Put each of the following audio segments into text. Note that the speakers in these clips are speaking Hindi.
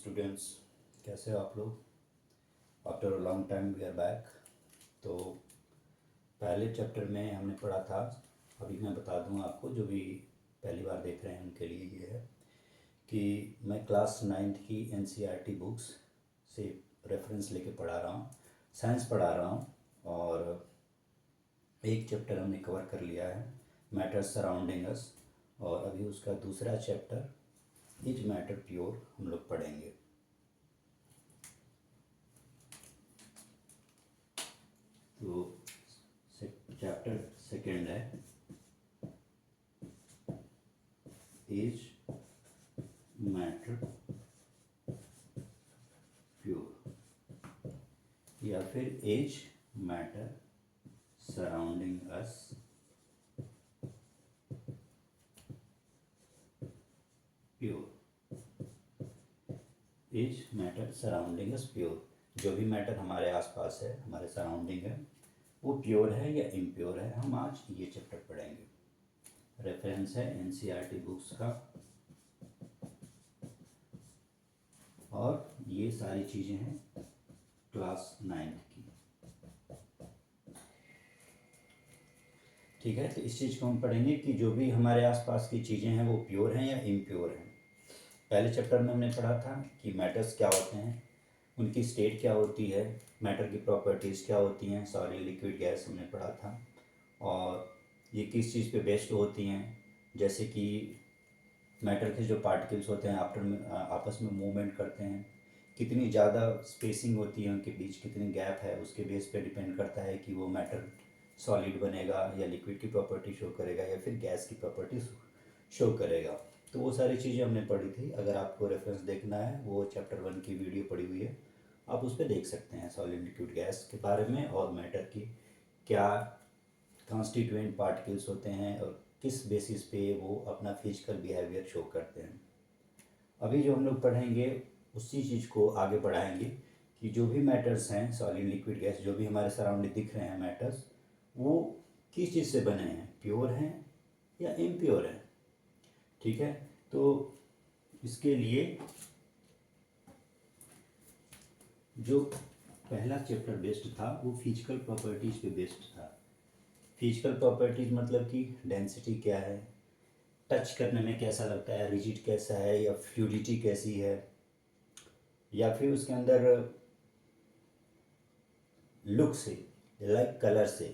स्टूडेंट्स, कैसे हो आप लोग। After a long time we are back. तो पहले चैप्टर में हमने पढ़ा था, अभी मैं बता दूं आपको, जो भी पहली बार देख रहे हैं उनके लिए ये है कि मैं क्लास 9th की एनसीईआरटी बुक्स से रेफरेंस लेके पढ़ा रहा हूँ, साइंस पढ़ा रहा हूँ। और एक चैप्टर हमने कवर कर लिया है, मैटर्स सराउंडिंग अस, और अभी उसका दूसरा चैप्टर इज मैटर प्योर हम लोग पढ़ेंगे। तो चैप्टर सेकेंड है इज मैटर प्योर, या फिर is matter surrounding us pure. Is matter surrounding us pure, जो भी मैटर हमारे आसपास है, हमारे सराउंडिंग है, वो प्योर है या इम्प्योर है, हम आज ये चैप्टर पढ़ेंगे। रेफरेंस है एनसीईआरटी बुक्स का, और ये सारी चीज़ें हैं क्लास 9th की। ठीक है, तो इस चीज़ को हम पढ़ेंगे कि जो भी हमारे आसपास की चीज़ें हैं वो प्योर हैं या इम्प्योर हैं। पहले चैप्टर में हमने पढ़ा था कि मैटर्स क्या होते हैं, उनकी स्टेट क्या होती है, मैटर की प्रॉपर्टीज़ क्या होती हैं, सॉलिड लिक्विड गैस हमने पढ़ा था, और ये किस चीज़ पे बेस्ड होती हैं। जैसे कि मैटर के जो पार्टिकल्स होते हैं आफ्टर में आपस में मूवमेंट करते हैं, कितनी ज़्यादा स्पेसिंग होती है उनके बीच, कितनी गैप है, उसके बेस पे डिपेंड करता है कि वो मैटर सॉलिड बनेगा या लिक्विड की प्रॉपर्टी शो करेगा या फिर गैस की प्रॉपर्टी शो करेगा। तो वो सारी चीज़ें हमने पढ़ी थी। अगर आपको रेफरेंस देखना है, वो चैप्टर 1 की वीडियो पड़ी हुई है, आप उस पर देख सकते हैं सॉलिड लिक्विड गैस के बारे में, और मैटर की क्या कॉन्स्टिट्यूएंट पार्टिकल्स होते हैं और किस बेसिस पे वो अपना फिजिकल बिहेवियर शो करते हैं। अभी जो हम लोग पढ़ेंगे उसी चीज़ को आगे बढ़ाएंगे कि जो भी मैटर्स हैं, सॉलिड लिक्विड गैस, जो भी हमारे सराउंडिंग दिख रहे हैं मैटर्स, वो किस चीज़ से बने हैं, प्योर हैं या इम्प्योर हैं। ठीक है, तो इसके लिए जो पहला चैप्टर बेस्ड था वो फिजिकल प्रॉपर्टीज़ पे बेस्ड था। फिजिकल प्रॉपर्टीज़ मतलब कि डेंसिटी क्या है, टच करने में कैसा लगता है, रिजिड कैसा है या फ्लूइडिटी कैसी है, या फिर उसके अंदर लुक से, लाइक कलर से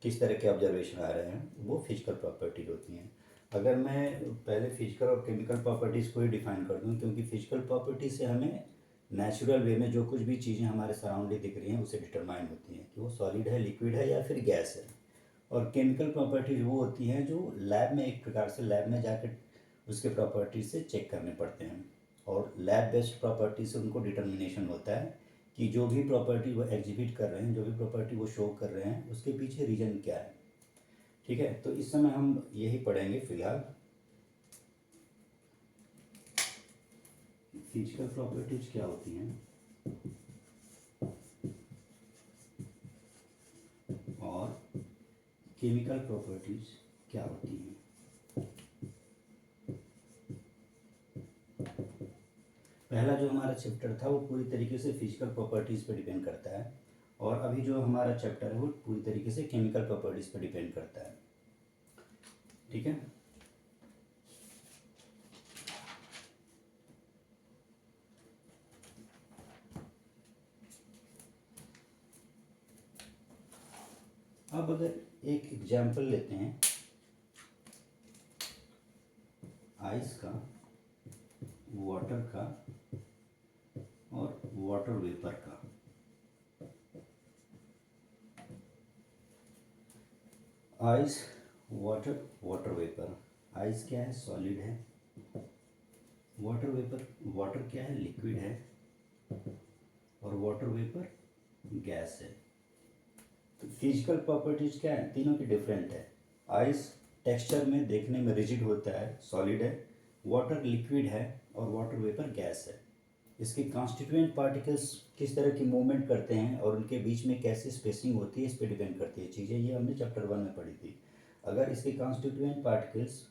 किस तरह के ऑब्जर्वेशन आ रहे हैं, वो फिजिकल प्रॉपर्टीज होती हैं। अगर मैं पहले फिजिकल और केमिकल प्रॉपर्टीज़ को ही डिफाइन कर दूं, क्योंकि फिजिकल प्रॉपर्टीज से हमें नेचुरल वे में जो कुछ भी चीज़ें हमारे सराउंडिंग दिख रही हैं उसे डिटरमाइन होती हैं कि वो सॉलिड है, लिक्विड है या फिर गैस है। और केमिकल प्रॉपर्टीज वो होती हैं जो लैब में, एक प्रकार से लैब में जाकर उसके प्रॉपर्टीज से चेक करने पड़ते हैं, और लैब बेस्ड प्रॉपर्टी से उनको डिटर्मिनेशन होता है कि जो भी प्रॉपर्टी वो एग्जिबिट कर रहे हैं, जो भी प्रॉपर्टी वो शो कर रहे हैं, उसके पीछे रीजन क्या है। ठीक है, तो इस समय हम यही पढ़ेंगे फिलहाल, फिजिकल प्रॉपर्टीज क्या होती हैं और केमिकल प्रॉपर्टीज क्या होती हैं। पहला जो हमारा चैप्टर था वो पूरी तरीके से फिजिकल प्रॉपर्टीज़ पर डिपेंड करता है, और अभी जो हमारा चैप्टर है वो पूरी तरीके से केमिकल प्रॉपर्टीज़ पर डिपेंड करता है। ठीक है, अब अगर एक एग्जाम्पल लेते हैं आइस का, वाटर का और वाटर वेपर का। Ice, water, water vapour. Ice क्या है, सॉलिड है। वाटर वेपर, वाटर क्या है, लिक्विड है। और वाटर वेपर गैस है। तो फिजिकल प्रॉपर्टीज क्या है, तीनों की डिफरेंट है। आइस टेक्सचर में देखने में रिजिड होता है, सॉलिड है। वाटर लिक्विड है और वाटर वेपर गैस है। इसके कॉन्स्टिट्यूएंट पार्टिकल्स किस तरह की मूवमेंट करते हैं और उनके बीच में कैसी स्पेसिंग होती है, इस पर डिपेंड करती है चीज़ें। ये हमने चैप्टर 1 में पढ़ी थी। अगर इसके कॉन्स्टिट्यूएंट पार्टिकल्स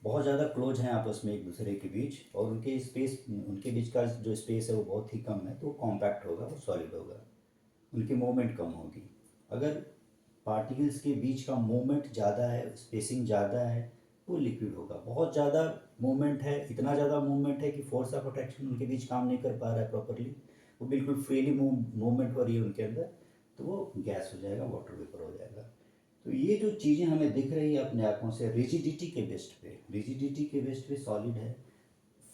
बहुत ज़्यादा क्लोज हैं आपस में एक दूसरे के बीच, और उनके बीच का जो स्पेस है वो बहुत ही कम है, तो वो कॉम्पैक्ट होगा, वो सॉलिड होगा, उनकी मूवमेंट कम होगी। अगर पार्टिकल्स के बीच का मूवमेंट ज़्यादा है, स्पेसिंग ज़्यादा है, वो लिक्विड होगा। बहुत ज़्यादा मूवमेंट है, इतना ज़्यादा मूवमेंट है कि फोर्स ऑफ अट्रैक्शन उनके बीच काम नहीं कर पा रहा है प्रॉपरली, वो बिल्कुल फ्रीली मूवमेंट हो रही है उनके अंदर, तो वो गैस हो जाएगा, वाटर वेपर हो जाएगा। तो ये जो चीज़ें हमें दिख रही है अपने आँखों से, रिजिडिटी के बेस्ट पे सॉलिड है,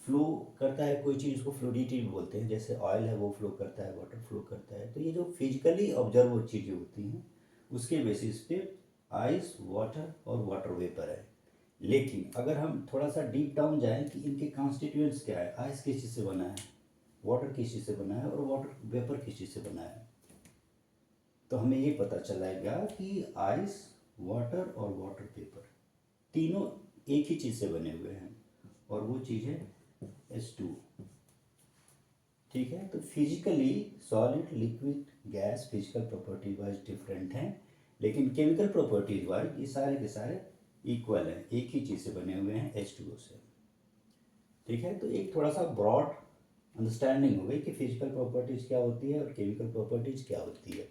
फ्लो करता है कोई चीज़, उसको फ्लूडिटी बोलते हैं, जैसे ऑयल है वो फ्लो करता है, वाटर फ्लो करता है। तो ये जो फिजिकली ऑब्जर्व चीज़ें होती हैं उसके बेसिस पे आइस, वाटर और वाटर वेपर है। लेकिन अगर हम थोड़ा सा डीप डाउन जाएं कि इनके कॉन्स्टिट्यूएंट्स क्या है, आइस किस चीज़ से बना है, वाटर किस चीज़ से बना है, और वाटर वेपर किस चीज़ से बना है, तो हमें ये पता चलेगा कि आइस, वाटर और वाटर वेपर तीनों एक ही चीज़ से बने हुए हैं, और वो चीज़ है H2। ठीक है, तो physically solid, liquid, gas physical property wise different हैं, लेकिन केमिकल प्रॉपर्टीज वाइज ये सारे के सारे इक्वल हैं, एक ही चीज़ से बने हुए हैं, H2O से। ठीक है, तो एक थोड़ा सा ब्रॉड अंडरस्टैंडिंग हो गई कि फिजिकल प्रॉपर्टीज क्या होती है और केमिकल प्रॉपर्टीज क्या होती है।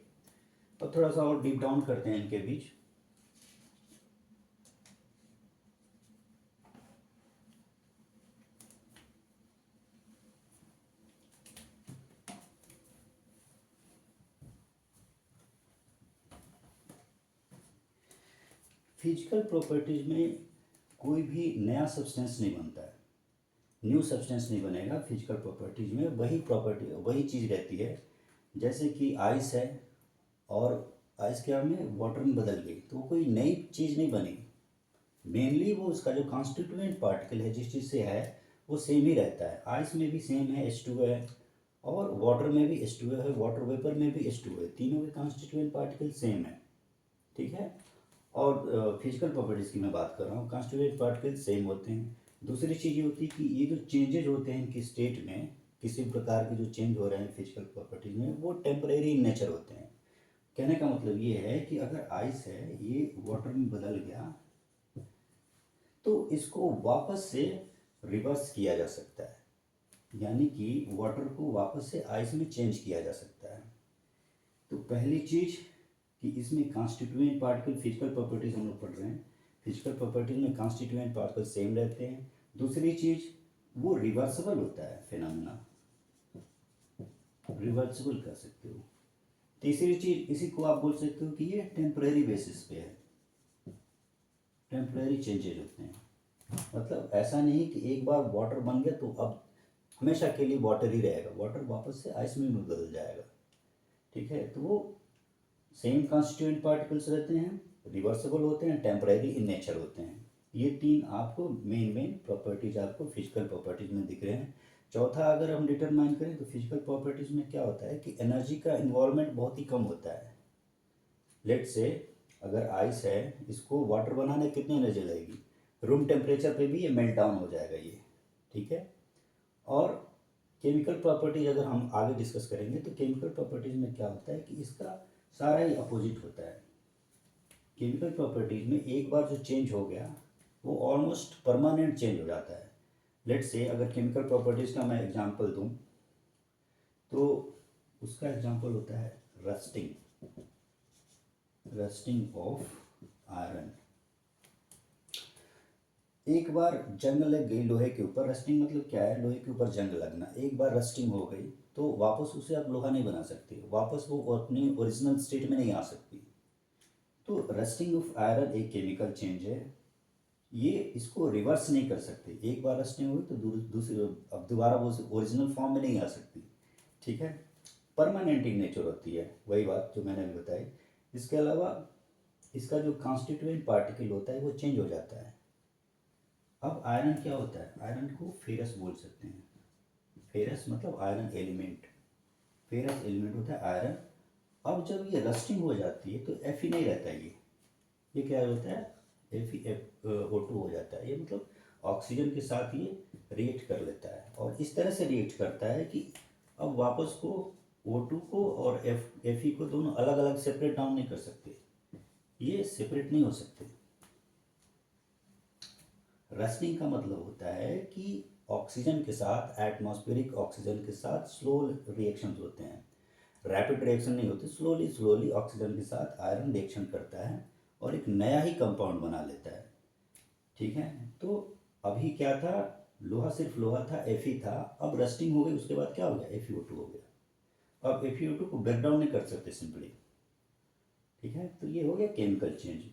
और थोड़ा सा और डीप डाउन करते हैं इनके बीच। फिजिकल प्रॉपर्टीज में कोई भी नया सब्सटेंस नहीं बनता है, न्यू सब्सटेंस नहीं बनेगा। फिजिकल प्रॉपर्टीज में वही चीज़ रहती है। जैसे कि आइस है, और आइस क्या में वाटर में बदल गई, तो वो कोई नई चीज़ नहीं बनी। मेनली वो उसका जो कॉन्स्टिट्यूएंट पार्टिकल है जिस चीज़ से है वो सेम ही रहता है। आइस में भी सेम है, H2O है, और वाटर में भी H2O है, वाटर वेपर में भी H2O है, तीनों के कॉन्स्टिट्यूएंट पार्टिकल सेम है। ठीक है, और फिजिकल प्रॉपर्टीज़ की मैं बात कर रहा हूँ, कॉन्स्टिट्यूएंट पार्टिकल सेम होते हैं। दूसरी चीज़ ये होती है कि ये जो चेंजेज होते हैं इनकी स्टेट में, किसी प्रकार के जो चेंज हो रहे हैं फिजिकल प्रॉपर्टीज़ में, वो टेम्परेरी इन नेचर होते हैं। कहने का मतलब ये है कि अगर आइस है, ये वाटर में बदल गया, तो इसको वापस से रिवर्स किया जा सकता है, यानी कि वाटर को वापस से आइस में चेंज किया जा सकता है। तो पहली चीज़ कि इसमें कॉन्स्टिट्यूएंट पार्टिकल, फिजिकल प्रॉपर्टीज हम लोग पढ़ रहे हैं, फिजिकल प्रॉपर्टीज में कॉन्स्टिट्यूएंट पार्टिकल सेम रहते हैं। दूसरी चीज़, वो रिवर्सिबल होता है, फिनोमेना रिवर्सिबल कर सकते हो। तीसरी चीज़, इसी को आप बोल सकते हो कि ये टेम्परेरी बेसिस पे है, टेम्परेरी चेंजेज होते हैं। मतलब ऐसा नहीं कि एक बार वाटर बन गया तो अब हमेशा के लिए वाटर ही रहेगा, वाटर वापस से आइस में बदल जाएगा। ठीक है, तो वो सेम कॉन्स्टिट्यूएंट पार्टिकल्स रहते हैं, रिवर्सिबल होते हैं, टेम्परेरी इन नेचर होते हैं। ये तीन आपको मेन प्रॉपर्टीज आपको फिजिकल प्रॉपर्टीज में दिख रहे हैं। चौथा अगर हम डिटरमाइन करें तो फिजिकल प्रॉपर्टीज में क्या होता है कि एनर्जी का इन्वॉल्वमेंट बहुत ही कम होता है। लेट से अगर आइस है, इसको वाटर बनाने कितनी एनर्जी लगेगी, रूम टेम्परेचर पे भी ये मेल्ट डाउन हो जाएगा ये। ठीक है, और केमिकल प्रॉपर्टीज अगर हम आगे डिस्कस करेंगे तो केमिकल प्रॉपर्टीज में क्या होता है कि इसका सारा ही अपोजिट होता है। केमिकल प्रॉपर्टीज में एक बार जो चेंज हो गया वो ऑलमोस्ट परमानेंट चेंज हो जाता है। लेट से अगर केमिकल प्रॉपर्टीज का मैं एग्जांपल दूं तो उसका एग्जांपल होता है रस्टिंग ऑफ आयरन। एक बार जंग लग गई लोहे के ऊपर, रस्टिंग मतलब क्या है, लोहे के ऊपर जंग लगना। एक बार रस्टिंग हो गई तो वापस उसे आप लोहा नहीं बना सकते, वापस वो अपनी ओरिजिनल स्टेट में नहीं आ सकती। तो रस्टिंग ऑफ आयरन एक केमिकल चेंज है, ये इसको रिवर्स नहीं कर सकते। एक बार रस्टिंग हुई तो दूसरी अब दोबारा वो ओरिजिनल फॉर्म में नहीं आ सकती। ठीक है, परमानेंट इन नेचर होती है, वही बात जो मैंने अभी बताई। इसके अलावा इसका जो कॉन्स्टिट्यूएंट पार्टिकल होता है वो चेंज हो जाता है। अब आयरन क्या होता है, आयरन को फेरस बोल सकते हैं। फेरस मतलब आयरन एलिमेंट, फेरस एलिमेंट होता है आयरन। अब जब ये रस्टिंग हो जाती है तो Fe नहीं रहता है, ये क्या होता है, FeO2 हो जाता है। ये मतलब ऑक्सीजन के साथ ये रिएक्ट कर लेता है, और इस तरह से रिएक्ट करता है कि अब वापस को O2 को और Fe को दोनों अलग अलग सेपरेट डाउन नहीं कर सकते, ये सेपरेट नहीं हो सकते। रस्टिंग का मतलब होता है कि ऑक्सीजन के साथ, एटमॉस्फेरिक ऑक्सीजन के साथ स्लो रिएक्शंस होते हैं, रैपिड रिएक्शन नहीं होते, स्लोली स्लोली ऑक्सीजन के साथ आयरन रिएक्शन करता है और एक नया ही कंपाउंड बना लेता है। ठीक है, तो अभी क्या था, लोहा सिर्फ लोहा था, Fe था, अब रस्टिंग हो गई, उसके बाद क्या हो गया, FeO2 हो गया। अब FeO2 को ब्रेक डाउन नहीं कर सकते सिंपली। ठीक है, तो ये हो गया केमिकल चेंज।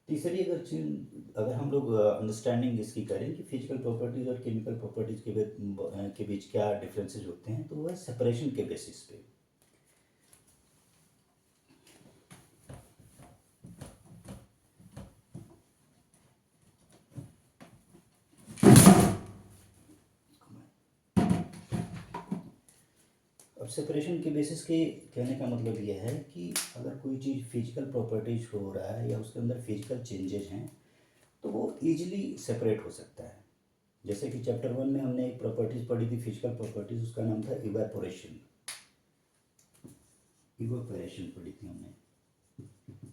तीसरी अगर हम लोग अंडरस्टैंडिंग इसकी करें कि फिजिकल प्रॉपर्टीज और केमिकल प्रॉपर्टीज के बीच क्या डिफरेंसेस होते हैं, तो वो है सेपरेशन के बेसिस पे। अब सेपरेशन के बेसिस के कहने का मतलब ये है कि अगर कोई चीज़ फिजिकल प्रॉपर्टीज हो रहा है या उसके अंदर फिजिकल चेंजेस हैं, तो वो ईजिली सेपरेट हो सकता है। जैसे कि चैप्टर 1 में हमने एक प्रॉपर्टीज पढ़ी थी, फिजिकल प्रॉपर्टीज, उसका नाम था इवेपोरेशन। इवेपोरेशन पढ़ी थी हमने।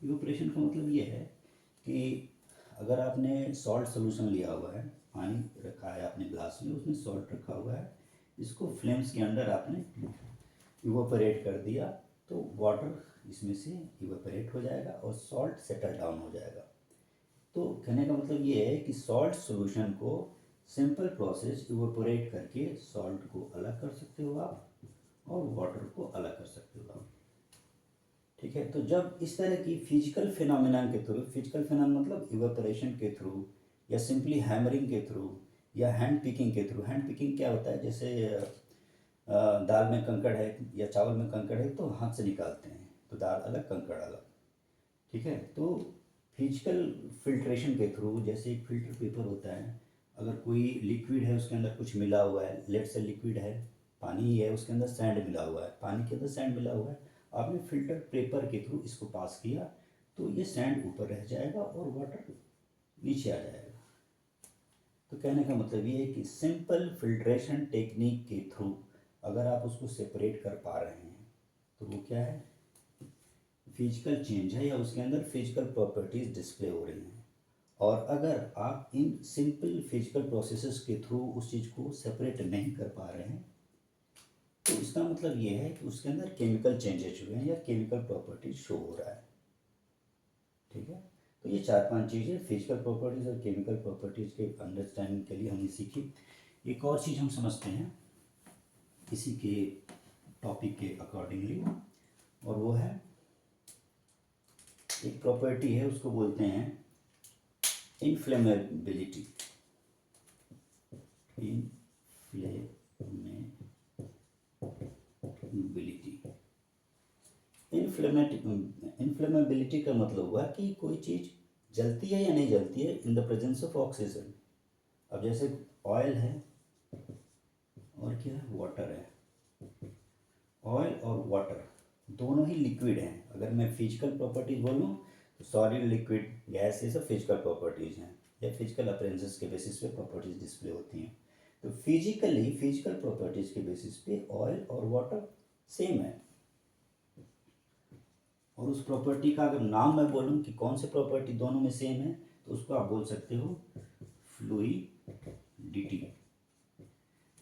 इवेपोरेशन का मतलब ये है कि अगर आपने सॉल्ट सोल्यूशन लिया हुआ है, पानी रखा है आपने ग्लास में, उसमें सॉल्ट रखा हुआ है, इसको फ्लेम्स के अंदर आपने इवेपोरेट कर दिया, तो वाटर इसमें से इवेपोरेट हो जाएगा और सॉल्ट सेटल डाउन हो जाएगा। तो कहने का मतलब ये है कि सॉल्ट सॉल्यूशन को सिंपल प्रोसेस इवेपोरेट करके सॉल्ट को अलग कर सकते हो आप और वाटर को अलग कर सकते हो आप। ठीक है, तो जब इस तरह की फिजिकल फिनोमिना के थ्रू, फिजिकल फिनोमिना मतलब इवेपोरेशन के थ्रू या सिंपली हैमरिंग के थ्रू या हैंड पिकिंग के थ्रू। हैंड पिकिंग क्या होता है, जैसे दाल में कंकड़ है या चावल में कंकड़ है तो हाथ से निकालते हैं, तो दाल अलग कंकड़ अलग। ठीक है, तो फिजिकल फिल्ट्रेशन के थ्रू, जैसे एक फिल्टर पेपर होता है, अगर कोई लिक्विड है उसके अंदर कुछ मिला हुआ है, लेट से लिक्विड है, पानी ही है, उसके अंदर सैंड मिला हुआ है, पानी के अंदर सैंड मिला हुआ है, आपने फिल्टर पेपर के थ्रू इसको पास किया, तो ये सैंड ऊपर रह जाएगा और वाटर नीचे आ जाएगा। तो कहने का मतलब ये है कि सिंपल फिल्ट्रेशन टेक्निक के थ्रू अगर आप उसको सेपरेट कर पा रहे हैं, तो वो क्या है, फिजिकल चेंज है या उसके अंदर फिजिकल प्रॉपर्टीज डिस्प्ले हो रही हैं। और अगर आप इन सिंपल फिजिकल प्रोसेसेस के थ्रू उस चीज़ को सेपरेट नहीं कर पा रहे हैं, तो इसका मतलब ये है कि उसके अंदर केमिकल चेंजेस हुए हैं या केमिकल प्रॉपर्टीज शो हो रहा है। ठीक है, तो ये 4-5 चीज़ें फिजिकल प्रॉपर्टीज और केमिकल प्रॉपर्टीज के अंडरस्टैंडिंग के लिए हमने सीखी। एक और चीज़ हम समझते हैं इसी के टॉपिक के अकॉर्डिंगली, और वो है एक प्रॉपर्टी है, उसको बोलते हैं इनफ्लेमेबिलिटी। इन्फ्लेमेबिलिटी का मतलब हुआ कि कोई चीज़ जलती है या नहीं जलती है in the presence of oxygen. अब जैसे ऑयल है और क्या है, वाटर है। ऑयल और वाटर दोनों ही लिक्विड हैं। अगर मैं फिजिकल प्रॉपर्टीज बोलूँ तो सॉलिड, लिक्विड, गैस, ये सब फिजिकल प्रॉपर्टीज हैं या फिजिकल अपीयरेंसेस के बेसिस पे प्रॉपर्टीज डिस्प्ले होती हैं। तो फिजिकल प्रॉपर्टीज के बेसिस पे ऑयल और वाटर सेम है। और उस प्रॉपर्टी का अगर नाम मैं बोलूँ कि कौन से प्रॉपर्टी दोनों में सेम है, तो उसको आप बोल सकते हो फ्लूइडिटी।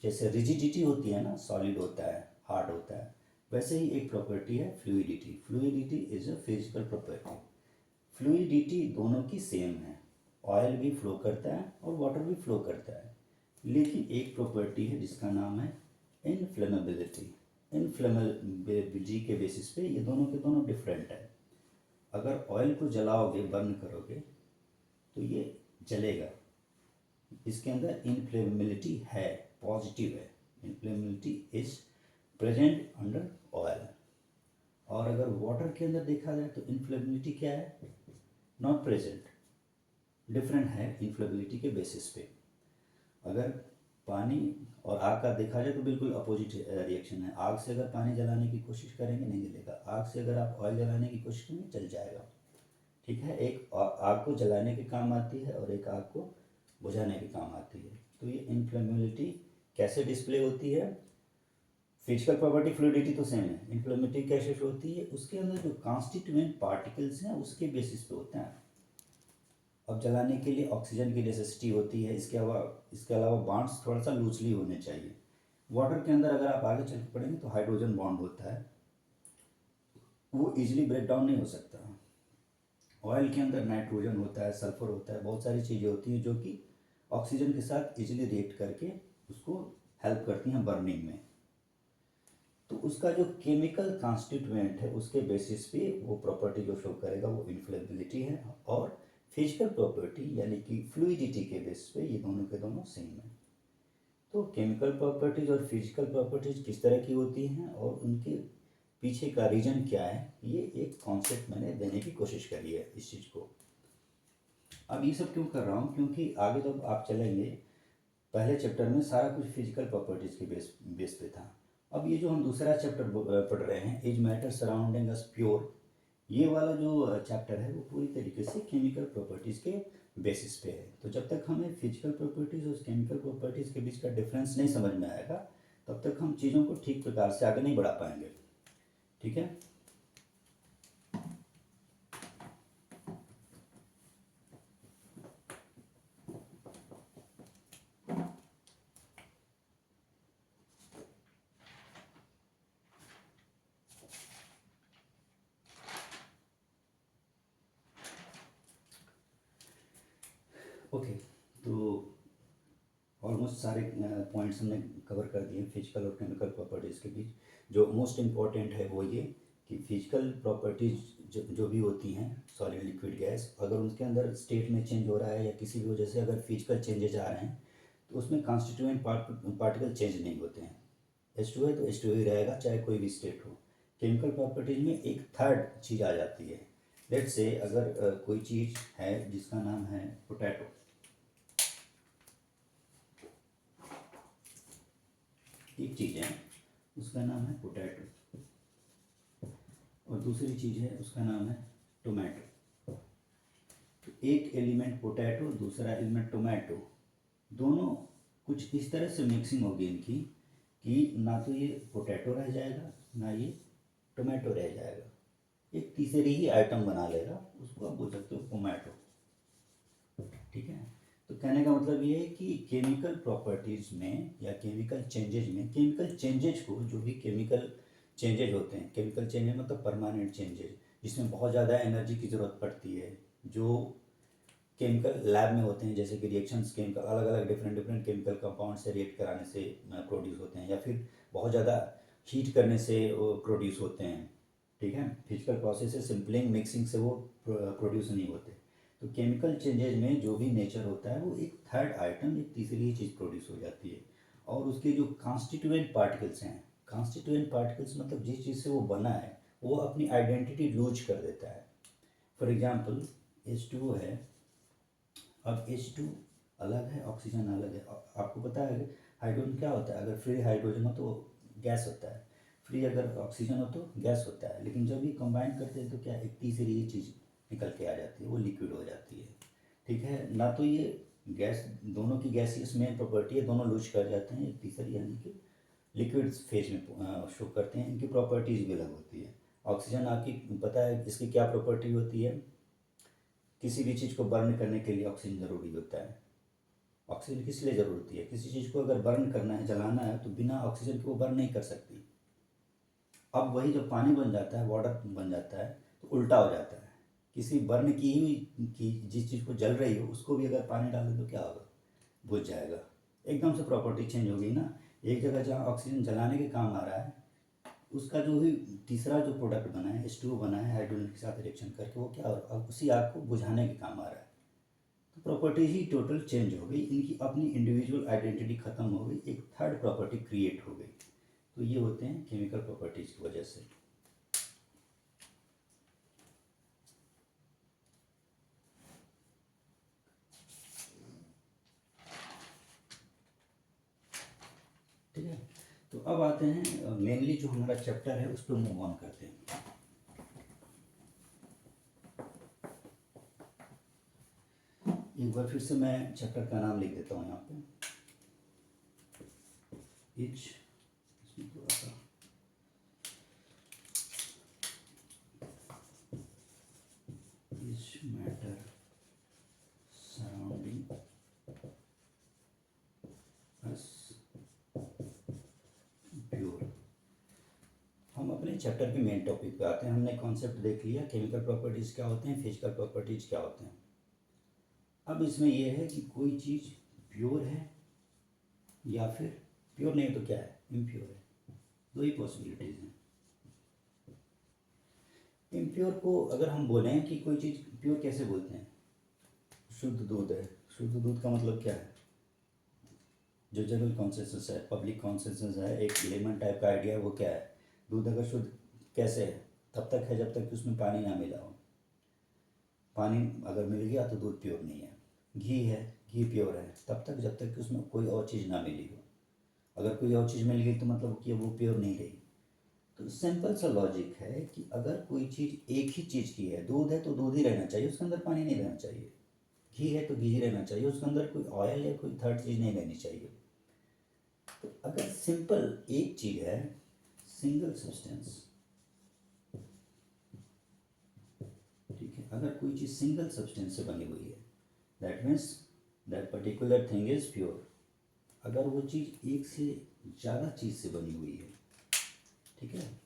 जैसे रिजिडिटी होती है ना, सॉलिड होता है, हार्ड होता है, वैसे ही एक प्रॉपर्टी है fluidity. Fluidity is a physical property. Fluidity दोनों की सेम है, ऑयल भी फ्लो करता है और वाटर भी फ्लो करता है, लेकिन एक प्रॉपर्टी है जिसका नाम है इनफ्लेमेबिलिटी। इनफ्लेमेबिलिटी के बेसिस पे ये दोनों के दोनों डिफरेंट है। अगर ऑयल को जलाओगे, बर्न करोगे, तो ये जलेगा, इसके अंदर इनफ्लेमेबिलिटी है, पॉजिटिव है, इनफ्लेमेबिलिटी इज प्रेजेंट अंडर ऑयल। और अगर वाटर के अंदर देखा जाए तो इनफ्लेमेबिलिटी क्या है, नॉट प्रेजेंट, डिफरेंट है इनफ्लेमेबिलिटी के बेसिस पे। अगर पानी और आग का देखा जाए तो बिल्कुल अपोजिट रिएक्शन है। आग से अगर पानी जलाने की कोशिश करेंगे नहीं जलेगा, आग से अगर आप ऑयल जलाने की कोशिश करेंगे जल जाएगा। ठीक है, एक आग को जलाने के काम आती है और एक आग को बुझाने के काम आती है। तो ये इनफ्लेमेबिलिटी कैसे डिस्प्ले होती है, फिजिकल प्रॉपर्टी फ्लूइडिटी तो सेम है, इनफ्लेमेबिलिटी कैसे होती है, उसके अंदर जो कॉन्स्टिट्यूएंट पार्टिकल्स हैं उसके बेसिस पे होता है। अब जलाने के लिए ऑक्सीजन की नेसेसिटी होती है, इसके अलावा बॉन्ड्स थोड़ा सा लूजली होने चाहिए। वाटर के अंदर अगर आप आगे चल के पढ़ेंगे तो हाइड्रोजन बॉन्ड होता है, वो इजीली ब्रेक डाउन नहीं हो सकता। ऑयल के अंदर नाइट्रोजन होता है, सल्फर होता है, बहुत सारी चीज़ें होती हैं जो कि ऑक्सीजन के साथ इजीली रिएक्ट करके उसको हेल्प करती हैं बर्निंग में। तो उसका जो केमिकल कॉन्स्टिट्यूएंट है उसके बेसिस पे वो प्रॉपर्टी जो शो करेगा वो इन्फ्लेमेबिलिटी है, और फिजिकल प्रॉपर्टी यानी कि फ्लूइडिटी के बेस पे ये दोनों के दोनों सेम है। तो केमिकल प्रॉपर्टीज और फिजिकल प्रॉपर्टीज किस तरह की होती हैं और उनके पीछे का रीजन क्या है, ये एक कॉन्सेप्ट मैंने देने की कोशिश करी है इस चीज़ को। अब ये सब क्यों कर रहा हूँ, क्योंकि आगे जब आप चलेंगे पहले चैप्टर में सारा कुछ फिजिकल प्रॉपर्टीज़ के बेस पे था। अब ये जो हम दूसरा चैप्टर पढ़ रहे हैं, is matter surrounding us pure, ये वाला जो चैप्टर है वो पूरी तरीके से केमिकल प्रॉपर्टीज़ के बेसिस पे है। तो जब तक हमें फिजिकल प्रॉपर्टीज़ और केमिकल प्रॉपर्टीज़ के बीच का डिफरेंस नहीं समझ में आएगा तब तक हम चीज़ों को ठीक प्रकार से आगे नहीं बढ़ा पाएंगे। ठीक है। ओके, तो ऑलमोस्ट सारे पॉइंट्स हमने कवर कर दिए फिजिकल और केमिकल प्रॉपर्टीज़ के बीच। जो मोस्ट इम्पॉर्टेंट है वो ये कि फिजिकल प्रॉपर्टीज़ जो भी होती हैं, सॉलिड लिक्विड गैस, अगर उनके अंदर स्टेट में चेंज हो रहा है या किसी भी वजह से अगर फिजिकल चेंजेज आ रहे हैं तो उसमें कॉन्स्टिट्यूएंट पार्टिकल चेंज नहीं होते हैं। H2 है तो H2 ही रहेगा चाहे कोई भी स्टेट हो। केमिकल प्रॉपर्टीज में एक थर्ड चीज़ आ जाती है। लेट्स से अगर कोई चीज़ है जिसका नाम है पोटैटो, एक चीज़ है उसका नाम है पोटैटो और दूसरी चीज़ है उसका नाम है टोमेटो। तो एक एलिमेंट पोटैटो, दूसरा एलिमेंट टोमेटो, दोनों कुछ इस तरह से मिक्सिंग होगी इनकी कि ना तो ये पोटैटो रह जाएगा ना ये टोमेटो रह जाएगा, एक तीसरी ही आइटम बना लेगा, उसको आप बोल सकते हो टोमेटो। ठीक है। तो कहने का मतलब ये है कि केमिकल प्रॉपर्टीज़ में या केमिकल चेंजेज को, जो भी केमिकल चेंजेज होते हैं, केमिकल चेंजेज मतलब परमानेंट चेंजेज जिसमें बहुत ज़्यादा एनर्जी की ज़रूरत पड़ती है, जो केमिकल लैब में होते हैं, जैसे कि रिएक्शंस केमिकल अलग अलग डिफरेंट केमिकल कंपाउंड से रिएक्ट कराने से प्रोड्यूस होते हैं, या फिर बहुत ज़्यादा हीट करने से वो प्रोड्यूस होते हैं। ठीक है। फिजिकल प्रोसेस से सिंपलिंग मिक्सिंग से वो प्रोड्यूस नहीं होते। तो केमिकल चेंजेज में जो भी नेचर होता है वो एक थर्ड आइटम, एक तीसरी चीज़ प्रोड्यूस हो जाती है, और उसके जो कॉन्स्टिट्यूएंट पार्टिकल्स हैं, कॉन्स्टिट्यूएंट पार्टिकल्स मतलब जिस चीज़ से वो बना है वो अपनी आइडेंटिटी लूज कर देता है। फॉर एग्जाम्पल H2O है, अब H2 अलग है, ऑक्सीजन अलग है। आपको पता है हाइड्रोजन क्या होता है, अगर फ्री हाइड्रोजन हो तो गैस होता है, फ्री अगर ऑक्सीजन हो तो गैस होता है, लेकिन जब ये कंबाइन करते हैं तो क्या एक तीसरी ही चीज़ निकल के आ जाती है, वो लिक्विड हो जाती है। ठीक है। ना तो ये गैस, दोनों की गैसियस मेन प्रॉपर्टी है, दोनों लूज कर जाते हैं, एक तीसरी यानी कि लिक्विड फेज में शो करते हैं, इनकी प्रॉपर्टीज़ भी अलग होती है। ऑक्सीजन आपकी पता है इसकी क्या प्रॉपर्टी होती है, किसी भी चीज़ को बर्न करने के लिए ऑक्सीजन ज़रूरी होता है। ऑक्सीजन किस लिए ज़रूरत होती है, किसी चीज़ को अगर बर्न करना है, जलाना है, तो बिना ऑक्सीजन के वो बर्न नहीं कर सकती। अब वही जब पानी बन जाता है, वाटर बन जाता है, तो उल्टा हो जाता है, किसी बर्न की हुई की जिस चीज़ को जल रही हो उसको भी अगर पानी डाल दे तो क्या होगा, बुझ जाएगा। एकदम से प्रॉपर्टी चेंज हो गई ना। एक जगह जहाँ ऑक्सीजन जलाने के काम आ रहा है, उसका जो भी तीसरा जो प्रोडक्ट बना है H2O बना है हाइड्रोजन के साथ रिएक्शन करके, वो क्या हो रहा है, उसी आग को बुझाने के काम आ रहा है। तो प्रॉपर्टी ही टोटल चेंज हो गई, इनकी अपनी इंडिविजुअल आइडेंटिटी खत्म हो गई, एक थर्ड प्रॉपर्टी क्रिएट हो गई। तो ये होते हैं केमिकल प्रॉपर्टीज़ की वजह से। ठीक है। तो अब आते हैं मेनली जो हमारा चैप्टर है उस पर मूव ऑन करते हैं। एक बार फिर से मैं चैप्टर का नाम लिख देता हूँ यहाँ पे, इसमें थोड़ा सा इज मैटर चैप्टर के मेन टॉपिक पे आते हैं। हमने कॉन्सेप्ट देख लिया, केमिकल प्रॉपर्टीज़ क्या होते हैं, फिजिकल प्रॉपर्टीज़ क्या होते हैं। अब इसमें यह है कि कोई चीज़ प्योर है या फिर प्योर नहीं तो क्या है, इम्प्योर है। दो ही पॉसिबिलिटीज़ हैं। इम्प्योर को अगर हम बोलें कि कोई चीज़ प्योर कैसे बोलते हैं, शुद्ध दूध है। शुद्ध दूध का मतलब क्या है, जो जनरल कॉन्सेंसस है, पब्लिक कॉन्सेंसस है, एक लेमन टाइप का आइडिया है, वो क्या है, दूध अगर शुद्ध कैसे है, तब तक है जब तक कि उसमें पानी ना मिला हो। पानी अगर मिल गया तो दूध प्योर नहीं है। घी है, घी प्योर है तब तक जब तक कि उसमें कोई और चीज़ ना मिली हो। अगर कोई और चीज़ मिल गई तो मतलब कि वो प्योर नहीं रही। तो सिंपल सा लॉजिक है कि अगर कोई चीज़ एक ही चीज़ की है, दूध है तो दूध ही रहना चाहिए, उसके अंदर पानी नहीं रहना चाहिए। घी है तो घी ही रहना चाहिए, उसके अंदर कोई ऑयल या कोई थर्ड चीज़ नहीं रहनी चाहिए। तो अगर सिंपल एक चीज़ है, सिंगल सब्सटेंस, ठीक है, अगर कोई चीज़ सिंगल सब्सटेंस से बनी हुई है, that means that particular thing is pure. अगर वो चीज़ एक से ज़्यादा चीज़ से बनी हुई है, ठीक है,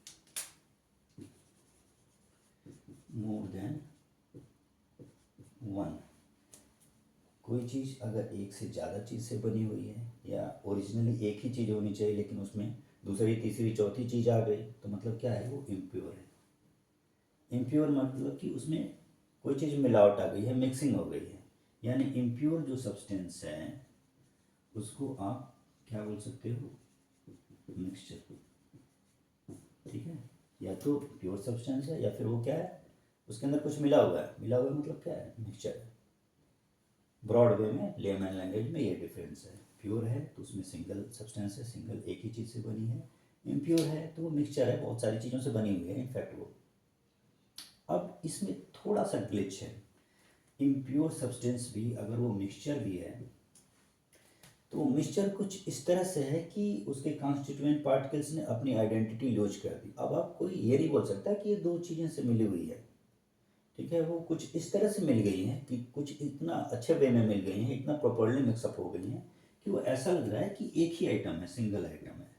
मोर देन वन, कोई चीज़ अगर एक से ज़्यादा चीज़ से बनी हुई है या ओरिजिनली एक ही चीज़ होनी चाहिए लेकिन उसमें दूसरी तीसरी चौथी चीज़ आ गई तो मतलब क्या है, वो इम्प्योर है। इम्प्योर मतलब कि उसमें कोई चीज़ मिलावट आ गई है, मिक्सिंग हो गई है। यानी इम्प्योर जो सब्सटेंस है उसको आप क्या बोल सकते हो, मिक्सचर, ठीक है। या तो प्योर सब्सटेंस है या फिर वो क्या है, उसके अंदर कुछ मिला हुआ है। मिला हुआ मतलब क्या है, मिक्सचर है। ब्रॉड वे में, लेमन लैंग्वेज में ये डिफरेंस है। प्योर है तो उसमें सिंगल सब्सटेंस है, सिंगल एक ही चीज़ से बनी है। इम्प्योर है तो वो मिक्सचर है, बहुत सारी चीज़ों से बनी हुई है इनफैक्ट वो। अब इसमें थोड़ा सा ग्लिच है। इम्प्योर सब्सटेंस भी अगर वो मिक्सचर भी है तो मिक्सचर कुछ इस तरह से है कि उसके कॉन्स्टिट्यूएंट पार्टिकल्स ने अपनी आइडेंटिटी लॉन्च कर दी। अब आप कोई ये नहीं बोल सकता कि ये दो चीज़ें से मिली हुई है, ठीक है। वो कुछ इस तरह से मिल गई हैं कि कुछ इतना अच्छे वे में मिल गई हैं, इतना प्रॉपर्ली मिक्सअप हो गई हैं कि वो ऐसा लग रहा है कि एक ही आइटम है, सिंगल आइटम है।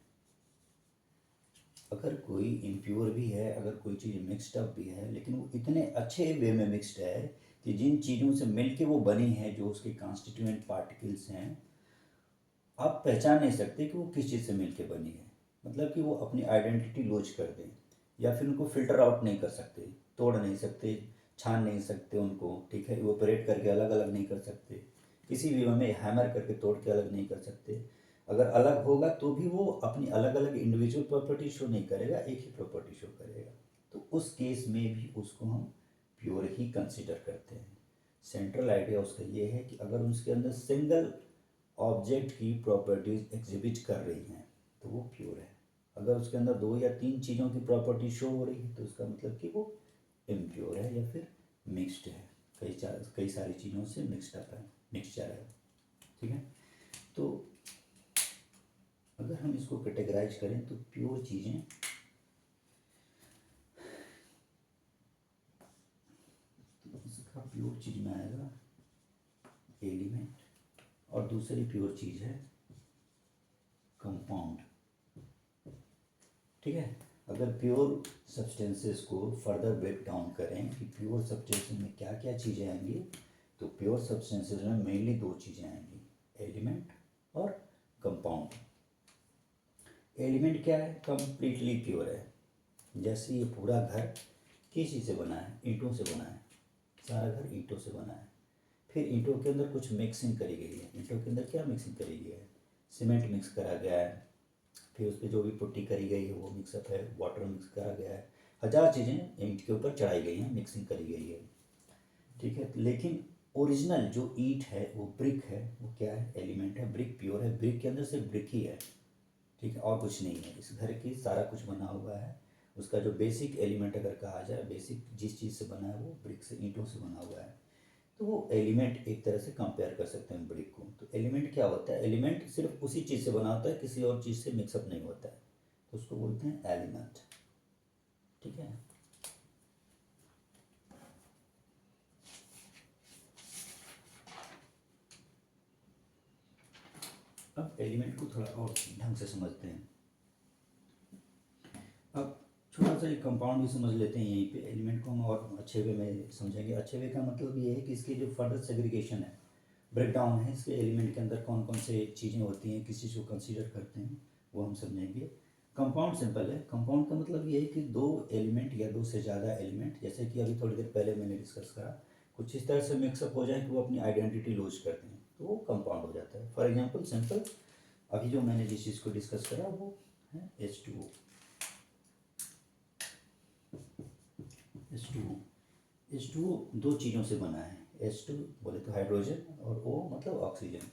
अगर कोई इम्प्योर भी है, अगर कोई चीज़ मिक्सड अप भी है, लेकिन वो इतने अच्छे वे में मिक्सड है कि जिन चीज़ों से मिल के वो बनी है, जो उसके कॉन्स्टिट्यूएंट पार्टिकल्स हैं, आप पहचान नहीं सकते कि वो किस चीज़ से मिल के बनी है। मतलब कि वो अपनी आइडेंटिटी लॉन्च कर दें या फिर उनको फिल्टर आउट नहीं कर सकते, तोड़ नहीं सकते, छान नहीं सकते उनको, ठीक है, इवोपरेट करके अलग अलग नहीं कर सकते, किसी भी वे में हैमर करके तोड़ के अलग नहीं कर सकते। अगर अलग होगा तो भी वो अपनी अलग अलग इंडिविजुअल प्रॉपर्टी शो नहीं करेगा, एक ही प्रॉपर्टी शो करेगा। तो उस केस में भी उसको हम प्योर ही कंसिडर करते हैं। सेंट्रल आइडिया उसका ये है कि अगर उसके अंदर सिंगल ऑब्जेक्ट की प्रॉपर्टीज एग्जिबिट कर रही हैं तो वो प्योर है। अगर उसके अंदर दो या तीन चीज़ों की प्रॉपर्टी शो हो रही है तो उसका मतलब कि वो इम्प्योर है या फिर मिक्स्ड है, कई सारी चीज़ों से मिक्सड अप है, मिक्सचर है, ठीक है। तो अगर हम इसको कैटेगराइज करें तो प्योर चीज़ें, तो इसका प्योर चीज़ में आएगा एलिमेंट और दूसरी प्योर चीज़ है कंपाउंड, ठीक है। अगर प्योर सब्सटेंसेस को फर्दर ब्रेक डाउन करें कि प्योर सब्सटेंसेस में क्या क्या चीज़ें आएंगी, तो प्योर सब्सटेंसेस में मेनली दो चीज़ें आएंगी, एलिमेंट और कंपाउंड। एलिमेंट क्या है, कंप्लीटली प्योर है। जैसे ये पूरा घर किस चीज़ से बना है, ईंटों से बना है, सारा घर ईंटों से बना है। फिर ईंटों के अंदर कुछ मिक्सिंग करी गई है। ईंटों के अंदर क्या मिक्सिंग करी गई है, सीमेंट मिक्स करा गया है, फिर उस पर जो भी पुट्टी करी गई है वो मिक्सअप है, वाटर मिक्स करा गया है, हजार चीज़ें ईंट के ऊपर चढ़ाई गई हैं, मिक्सिंग करी गई है, ठीक है। लेकिन ओरिजिनल जो ईंट है, वो ब्रिक है, वो क्या है, एलिमेंट है। ब्रिक प्योर है, ब्रिक के अंदर सिर्फ ब्रिक ही है, ठीक है, और कुछ नहीं है। इस घर की सारा कुछ बना हुआ है, उसका जो बेसिक एलिमेंट अगर कहा जाए, बेसिक जिस चीज़ से बना है वो ब्रिक से, ईंटों से बना हुआ है। तो वो एलिमेंट एक तरह से कंपेयर कर सकते हैं ब्रिक को। तो एलिमेंट क्या होता है, एलिमेंट सिर्फ उसी चीज़ से बना होता है, किसी और चीज़ से मिक्सअप नहीं होता है, तो उसको बोलते हैं एलिमेंट, ठीक है। अब एलिमेंट को थोड़ा और ढंग से समझते हैं। अब छोटा सा सा ये कंपाउंड भी समझ लेते हैं यहीं पे। एलिमेंट को हम और अच्छे वे में समझेंगे। अच्छे वे का मतलब ये है कि इसकी जो फर्दर सेग्रीगेशन है, ब्रेकडाउन है इसके एलिमेंट के अंदर कौन कौन से चीज़ें होती हैं, किस चीज़ को कंसीडर करते हैं, वो हम समझेंगे। कंपाउंड सिंपल है। कंपाउंड का मतलब ये है कि दो एलिमेंट या दो से ज़्यादा एलिमेंट, जैसे कि अभी थोड़ी देर पहले मैंने डिस्कस करा, कुछ इस तरह से मिक्सअप हो जाए कि वो अपनी आइडेंटिटी लूज करते हैं, तो वो कंपाउंड हो जाता है। फॉर एग्जांपल सिंपल अभी जो मैंने जिस चीज़ को डिस्कस करा वो है H2O। H2O दो चीज़ों से बना है। H2 बोले तो हाइड्रोजन, और O मतलब ऑक्सीजन।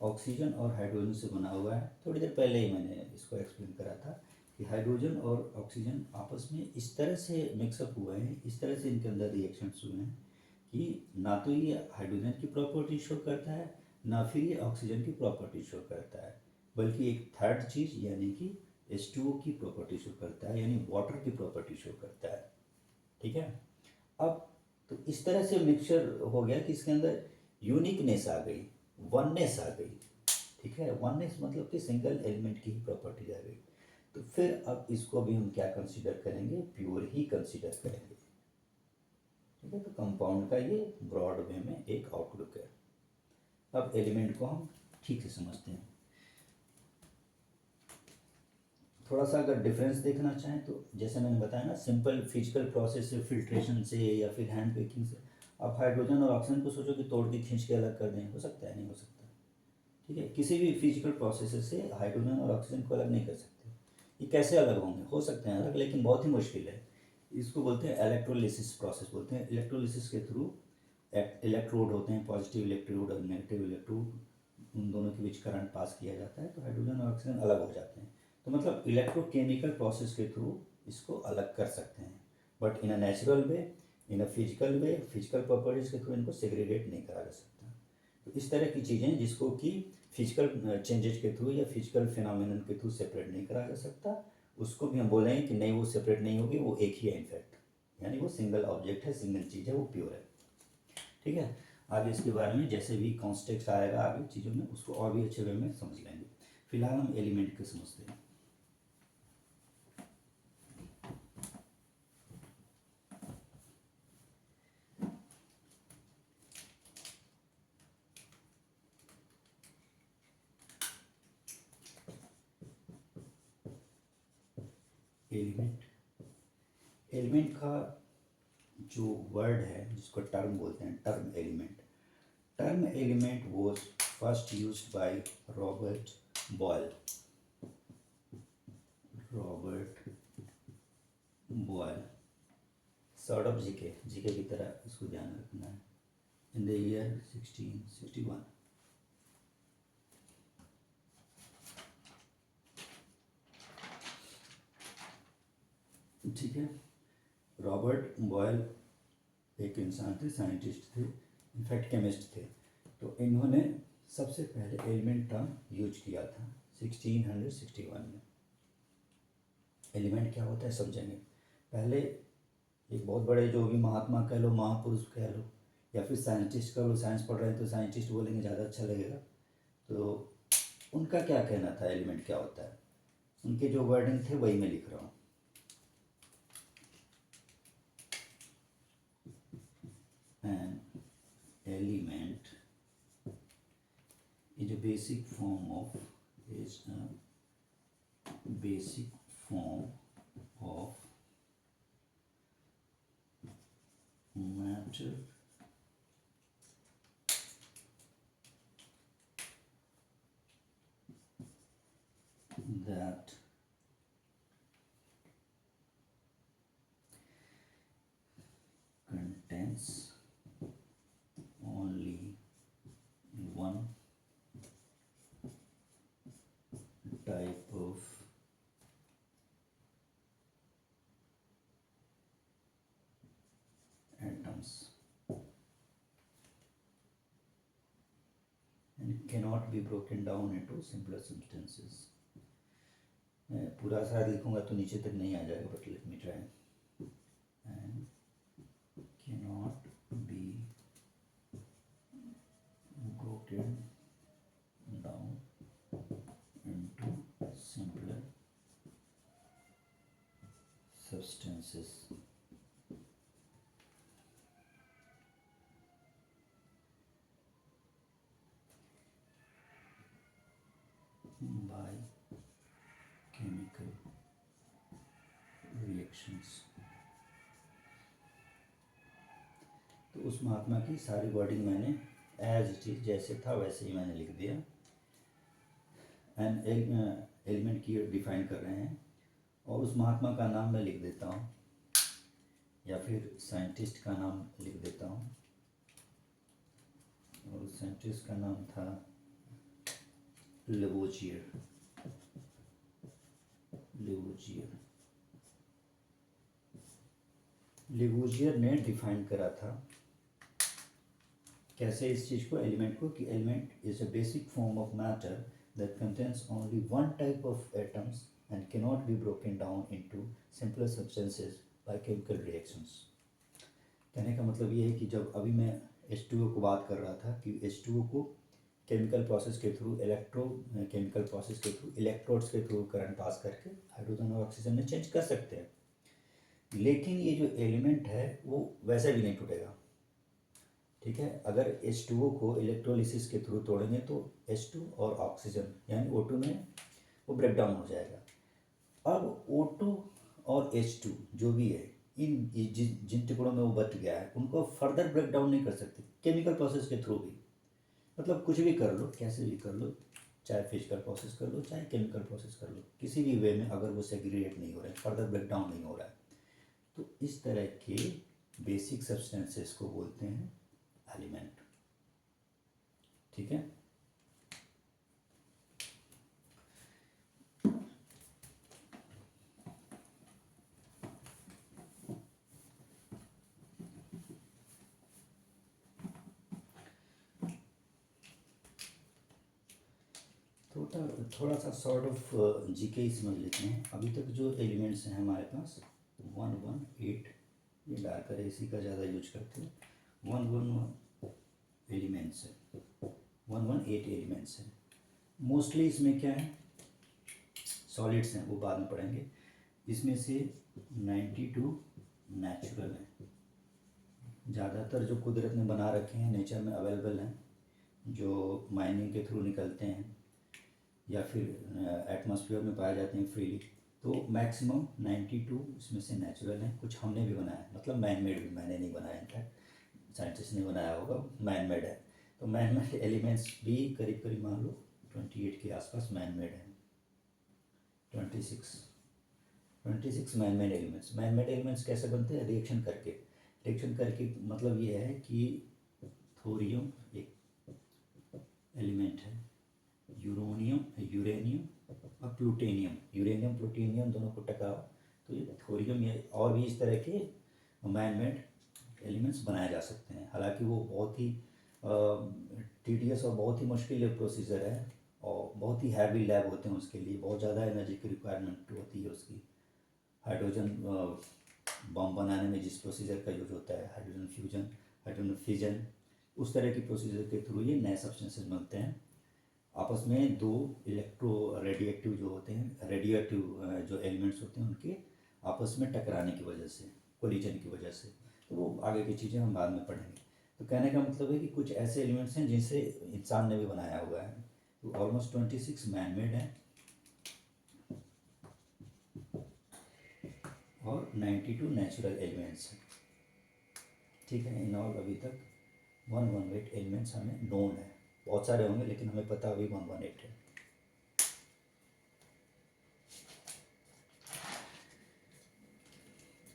ऑक्सीजन और हाइड्रोजन से बना हुआ है। थोड़ी देर पहले ही मैंने इसको एक्सप्लेन करा था कि हाइड्रोजन और ऑक्सीजन आपस में इस तरह से मिक्सअप हुए हैं, इस तरह से इनके अंदर रिएक्शंस हुए हैं कि ना तो ये हाइड्रोजन की प्रॉपर्टी शो करता है, ना फिर ये ऑक्सीजन की प्रॉपर्टी शो करता है, बल्कि एक थर्ड चीज़ यानी कि H2O की प्रॉपर्टी शो करता है, यानी वाटर की प्रॉपर्टी शो करता है। ठीक है। अब तो इस तरह से मिक्सचर हो गया कि इसके अंदर यूनिकनेस आ गई, वननेस आ गई। ठीक है, वननेस मतलब कि सिंगल एलिमेंट की ही प्रॉपर्टी आ गई। तो फिर अब इसको भी हम क्या कंसीडर करेंगे, प्योर ही कंसीडर करेंगे। ठीक है, तो कंपाउंड का ये ब्रॉड वे में एक आउटलुक है। अब एलिमेंट को हम ठीक से समझते हैं। थोड़ा सा अगर डिफरेंस देखना चाहें तो जैसे मैंने बताया ना, सिंपल फिजिकल प्रोसेस से, फिल्ट्रेशन से या फिर हैंड बेकिंग से आप हाइड्रोजन और ऑक्सीजन को सोचो कि तोड़ के खींच के अलग कर दें, हो सकता है? नहीं हो सकता। ठीक है, किसी भी फिजिकल प्रोसेस से हाइड्रोजन और ऑक्सीजन को अलग नहीं कर सकते। ये कैसे अलग होंगे? हो सकते हैं अलग, लेकिन बहुत ही मुश्किल है। इसको बोलते हैं इलेक्ट्रोलिसिस प्रोसेस बोलते हैं। इलेक्ट्रोलिसिस के थ्रू इलेक्ट्रोड होते हैं, पॉजिटिव इलेक्ट्रोड और नेगेटिव इलेक्ट्रोड, उन दोनों के बीच करंट पास किया जाता है, तो हाइड्रोजन और ऑक्सीजन अलग हो जाते हैं। तो मतलब इलेक्ट्रोकेमिकल प्रोसेस के थ्रू इसको अलग कर सकते हैं, but in a natural way, in a physical way, physical properties के थ्रू इनको सेग्रीगेट नहीं करा जा सकता। तो इस तरह की चीज़ें जिसको कि फिजिकल चेंजेस के थ्रू या फिजिकल फिनोमिनन के थ्रू सेपरेट नहीं करा जा सकता, उसको भी हम बोलेंगे कि नहीं, वो सेपरेट नहीं होगी, वो एक ही है इनफैक्ट, यानी वो सिंगल ऑब्जेक्ट है, सिंगल चीज़ है, वो प्योर है। ठीक है, आगे इसके बारे में जैसे भी कॉन्टेक्स्ट आएगा आगे चीज़ों में, उसको और भी अच्छे वे में समझ लेंगे। फिलहाल हम एलिमेंट को समझते हैं। एलिमेंट, एलिमेंट का जो वर्ड है जिसको टर्म बोलते हैं, term element. Term element was first used by Robert Boyle. Robert Boyle, sort of GK, GK की तरह इसको ध्यान रखना है। In the year 1661। ठीक है, रॉबर्ट बॉयल एक इंसान थे, साइंटिस्ट थे, इनफैक्ट केमिस्ट थे। तो इन्होंने सबसे पहले एलिमेंट टर्म यूज किया था 1661 में। एलिमेंट क्या होता है समझेंगे। पहले एक बहुत बड़े जो भी महात्मा कह लो, महापुरुष कह लो, या फिर साइंटिस्ट कह लो, साइंस पढ़ रहे हैं तो साइंटिस्ट बोलेंगे ज़्यादा अच्छा लगेगा। तो उनका क्या कहना था एलिमेंट क्या होता है, उनके जो वर्डिंग थे वही मैं लिख रहा हूँ। An element is a basic form of matter that contains only one type of atoms and it cannot be broken down into simpler substances. मैं पूरा सारा लिखूंगा तो नीचे तक नहीं आ जाएगा, but let me try. And cannot be broken down into simpler substances by chemical reactions। तो उस महात्मा की सारी वर्डिंग मैंने एज इट इज जैसे था वैसे ही मैंने लिख दिया। एन एलिमेंट की डिफाइन कर रहे हैं और उस महात्मा का नाम मैं लिख देता हूँ या फिर साइंटिस्ट का नाम लिख देता हूँ। और उस साइंटिस्ट का नाम था लेवोजियर। लेवोजियर ने डिफाइन करा था कैसे इस चीज़ को, एलिमेंट को, कि element is a basic form of matter that contains only one type of atoms and cannot be broken down into simpler substances by chemical reactions. कहने का मतलब ये है कि जब अभी मैं H2O को बात कर रहा था कि H2O को केमिकल प्रोसेस के थ्रू केमिकल प्रोसेस के थ्रू इलेक्ट्रोड्स के थ्रू करंट पास करके हाइड्रोजन और ऑक्सीजन में चेंज कर सकते हैं, लेकिन ये जो एलिमेंट है वो वैसे भी नहीं टूटेगा। ठीक है, अगर H2O को इलेक्ट्रोलिसिस के थ्रू तोड़ेंगे तो H2 और ऑक्सीजन यानी O2 में वो ब्रेक डाउन हो जाएगा। अब O2 और H2 जो भी है इन जिन टुकड़ों में वो बच गया है उनको फर्दर ब्रेक डाउन नहीं कर सकते केमिकल प्रोसेस के थ्रू भी। मतलब कुछ भी कर लो, कैसे भी कर लो, चाहे फिजिकल प्रोसेस कर लो चाहे केमिकल प्रोसेस कर लो, किसी भी वे में अगर वो सेग्रीगेट नहीं हो रहा है, फर्दर ब्रेक डाउन नहीं हो रहा है, तो इस तरह के बेसिक सब्सटेंसेस को बोलते हैं एलिमेंट। ठीक है, थोड़ा सा सॉर्ट ऑफ जीके ही समझ लेते हैं। अभी तक जो एलिमेंट्स हैं हमारे पास 118, ये डार्कर इसी का ज़्यादा यूज करते हैं। 111 एलिमेंट्स है, 118 एलिमेंट्स हैं। मोस्टली इसमें क्या है, सॉलिड्स हैं, वो बाद में पढ़ेंगे। इसमें से 92 नेचुरल हैं, ज़्यादातर जो कुदरत ने बना रखे हैं, नेचर में अवेलेबल हैं, जो माइनिंग के थ्रू निकलते हैं या फिर एटमॉस्फेयर में पाए जाते हैं फ्रीली। तो मैक्सिमम 92 इसमें से नेचुरल हैं, कुछ हमने भी बनाया, मतलब मैन मेड भी, मैंने नहीं बनाया, इनफैक्ट साइंटिस्ट ने बनाया होगा, मैन मेड है। तो मैन मेड एलिमेंट्स भी करीब करीब मान लो 28 के आसपास मैन मेड है। 26 man made elements. Man made elements कैसे बनते हैं, रिएक्शन करके मतलब ये है कि थोरियम एक एलिमेंट है, यूरेनियम और प्लूटोनियम दोनों को टकराओ तो ये थोरियम या और भी इस तरह के मैन मेड एलिमेंट्स बनाए जा सकते हैं। हालांकि वो बहुत ही टीडियस और बहुत ही मुश्किल प्रोसीजर है और बहुत ही हैवी लैब होते हैं, उसके लिए बहुत ज़्यादा एनर्जी की रिक्वायरमेंट होती है उसकी। हाइड्रोजन बम बनाने में जिस प्रोसीजर का यूज होता है, हाइड्रोजन फिजन, उस तरह की प्रोसीजर के थ्रू ये नए सब्सटेंसेस बनते हैं। आपस में दो रेडियोएक्टिव जो एलिमेंट्स होते हैं उनके आपस में टकराने की वजह से, कोलिजन की वजह से। तो वो आगे की चीज़ें हम बाद में पढ़ेंगे। तो कहने का मतलब है कि कुछ ऐसे एलिमेंट्स हैं जिनसे इंसान ने भी बनाया हुआ है। तो ऑलमोस्ट 26 मैन मेड है और 92 नेचुरल एलिमेंट्स हैं। ठीक है, इन ऑल अभी तक 118 एलिमेंट्स हमें नोन है, बहुत सारे होंगे लेकिन हमें पता अभी 118 है।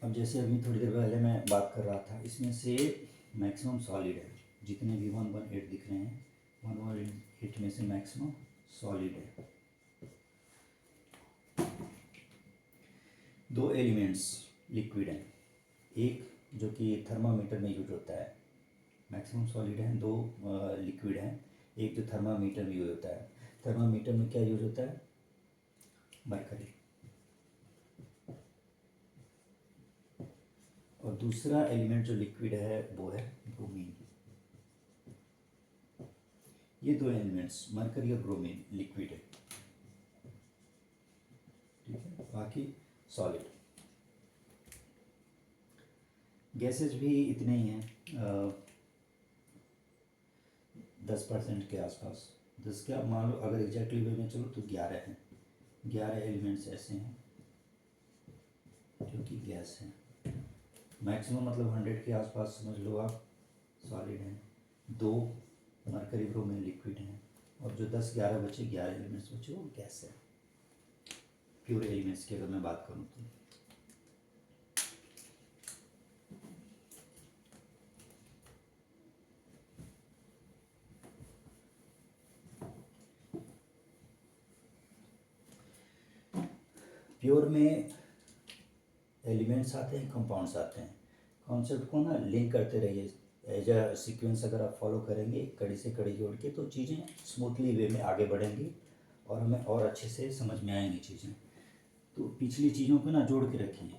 अब जैसे अभी थोड़ी देर पहले मैं बात कर रहा था, इसमें से मैक्सिमम सॉलिड है, जितने भी 118 दिख रहे हैं 118 में से मैक्सिमम सॉलिड है। दो एलिमेंट्स लिक्विड हैं, एक जो कि थर्मामीटर में यूज होता है, मैक्सिमम सॉलिड हैं। दो लिक्विड हैं, एक जो थर्मामीटर में यूज होता है। थर्मामीटर में क्या यूज होता है, मरकरी, और दूसरा एलिमेंट जो लिक्विड है वो है ब्रोमीन। ये दो एलिमेंट्स मरकरी और ब्रोमीन लिक्विड है, ठीक है, बाकी सॉलिड। गैसेज भी इतने ही हैं, 10% के आसपास। 10 क्या मान लो, अगर एग्जैक्टली वे में चलो तो 11 हैं। 11 एलिमेंट्स ऐसे हैं जो कि गैस हैं। मैक्सिमम मतलब 100 के आसपास समझ लो आप सॉलिड हैं। 2 मरकरी ब्रोमीन लिक्विड हैं, और जो 10-11 बचे, 11 एलिमेंट्स बचे, वो गैस है। प्योर एलिमेंट्स की अगर मैं बात करूँ तो प्योर में एलिमेंट्स आते हैं, कंपाउंड्स आते हैं। कॉन्सेप्ट को ना लिंक करते रहिए, एज अ सीक्वेंस अगर आप फॉलो करेंगे कड़ी से कड़ी जोड़ के, तो चीज़ें स्मूथली वे में आगे बढ़ेंगी और हमें और अच्छे से समझ में आएंगी चीज़ें। तो पिछली चीज़ों को ना जोड़ के रखिए।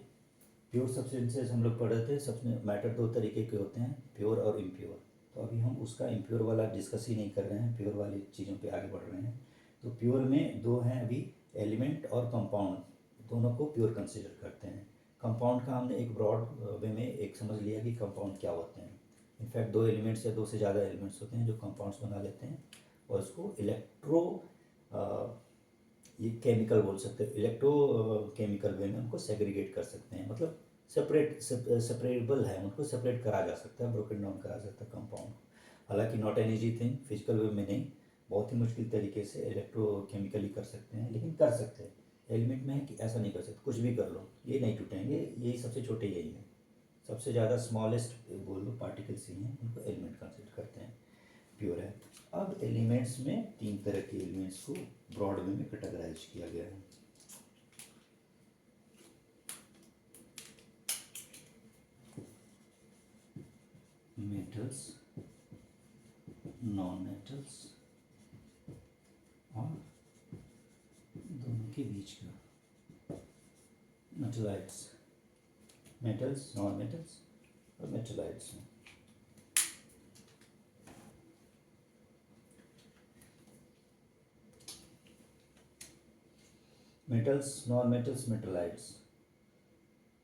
प्योर सब्सटेंसेस हम लोग पढ़ रहे थे, सबसे मैटर 2 तरीके के होते हैं, प्योर और इम्प्योर। तो अभी हम उसका इम्प्योर वाला डिस्कस ही नहीं कर रहे हैं, प्योर वाली चीज़ों पे आगे बढ़ रहे हैं। तो प्योर में 2 हैं अभी, एलिमेंट और कंपाउंड, दोनों को प्योर कंसिडर करते हैं। कंपाउंड का हमने एक ब्रॉड वे में एक समझ लिया कि कंपाउंड क्या होते हैं। इनफैक्ट 2 एलिमेंट्स या 2 से ज़्यादा एलिमेंट्स होते हैं जो कंपाउंड्स बना लेते हैं, और उसको ये केमिकल बोल सकते हैं, इलेक्ट्रो केमिकल वे में उनको सेग्रीगेट कर सकते हैं, मतलब सेपरेबल है, उनको सेपरेट करा जा सकता है, ब्रोकन डाउन करा सकता है कंपाउंड। हालांकि not an easy thing, physical way में नहीं, बहुत ही मुश्किल तरीके से इलेक्ट्रो केमिकली कर सकते हैं, लेकिन कर सकते हैं। एलिमेंट में है कि ऐसा नहीं कर सकते, कुछ भी कर लो ये नहीं टूटेंगे, यही सबसे छोटे यही है, सबसे ज़्यादा स्मॉलेस्ट बोल लो पार्टिकल्स ही हैं, उनको एलिमेंट कंसिडर करते हैं, प्योर है। अब एलिमेंट्स में 3 तरह के एलिमेंट्स को ब्रॉड वे में कैटेगराइज किया गया है। मेटल्स, नॉन मेटल्स और दोनों के बीच का मेटलाइट्स। मेटल्स, नॉन मेटल्स और मेटलाइट्स हैं। Metals, non metals, मेटलाइट्स।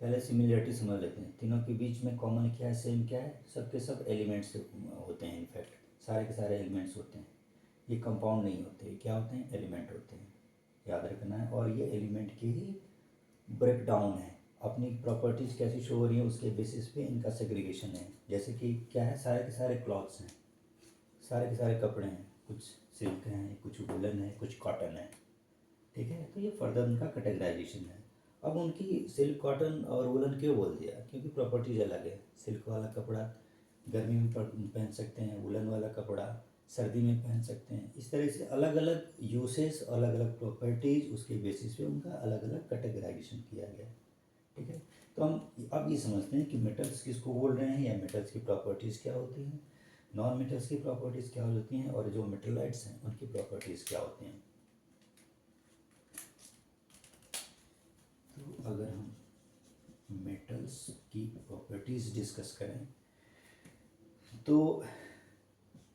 पहले सिमिलरिटी समझ लेते हैं, तीनों के बीच में कॉमन क्या है, सेम क्या है, सबके सब एलिमेंट्स होते हैं, इनफैक्ट सारे के सारे एलिमेंट्स होते हैं। ये कंपाउंड नहीं होते, क्या होते हैं, एलिमेंट होते हैं, याद रखना है। और ये एलिमेंट की ही ब्रेक डाउन है, अपनी प्रॉपर्टीज़ कैसी शो हो रही है उसके बेसिस पे इनका सेग्रीगेशन है। जैसे कि क्या है, सारे के सारे क्लॉथ्स हैं, सारे के सारे कपड़े हैं, कुछ सिल्क हैं, कुछ वुलन है, कुछ कॉटन है, ठीक है। तो ये फर्दर उनका कैटेगराइजेशन है। अब उनकी सिल्क, कॉटन और वुलन क्यों बोल दिया, क्योंकि प्रॉपर्टीज अलग है। सिल्क वाला कपड़ा गर्मी में पहन सकते हैं, वुलन वाला कपड़ा सर्दी में पहन सकते हैं। इस तरह से अलग अलग यूसेस, अलग अलग प्रॉपर्टीज, उसके बेसिस पे उनका अलग अलग कैटेगराइजेशन किया गया, ठीक है। तो हम अब ये समझते हैं कि मेटल्स किसको बोल रहे हैं, या मेटल्स की प्रॉपर्टीज़ क्या होती हैं, नॉन मेटल्स की प्रॉपर्टीज़ क्या होती हैं, और जो मेटलाइट्स हैं उनकी प्रॉपर्टीज़ क्या होती हैं। तो अगर हम मेटल्स की प्रॉपर्टीज़ डिस्कस करें तो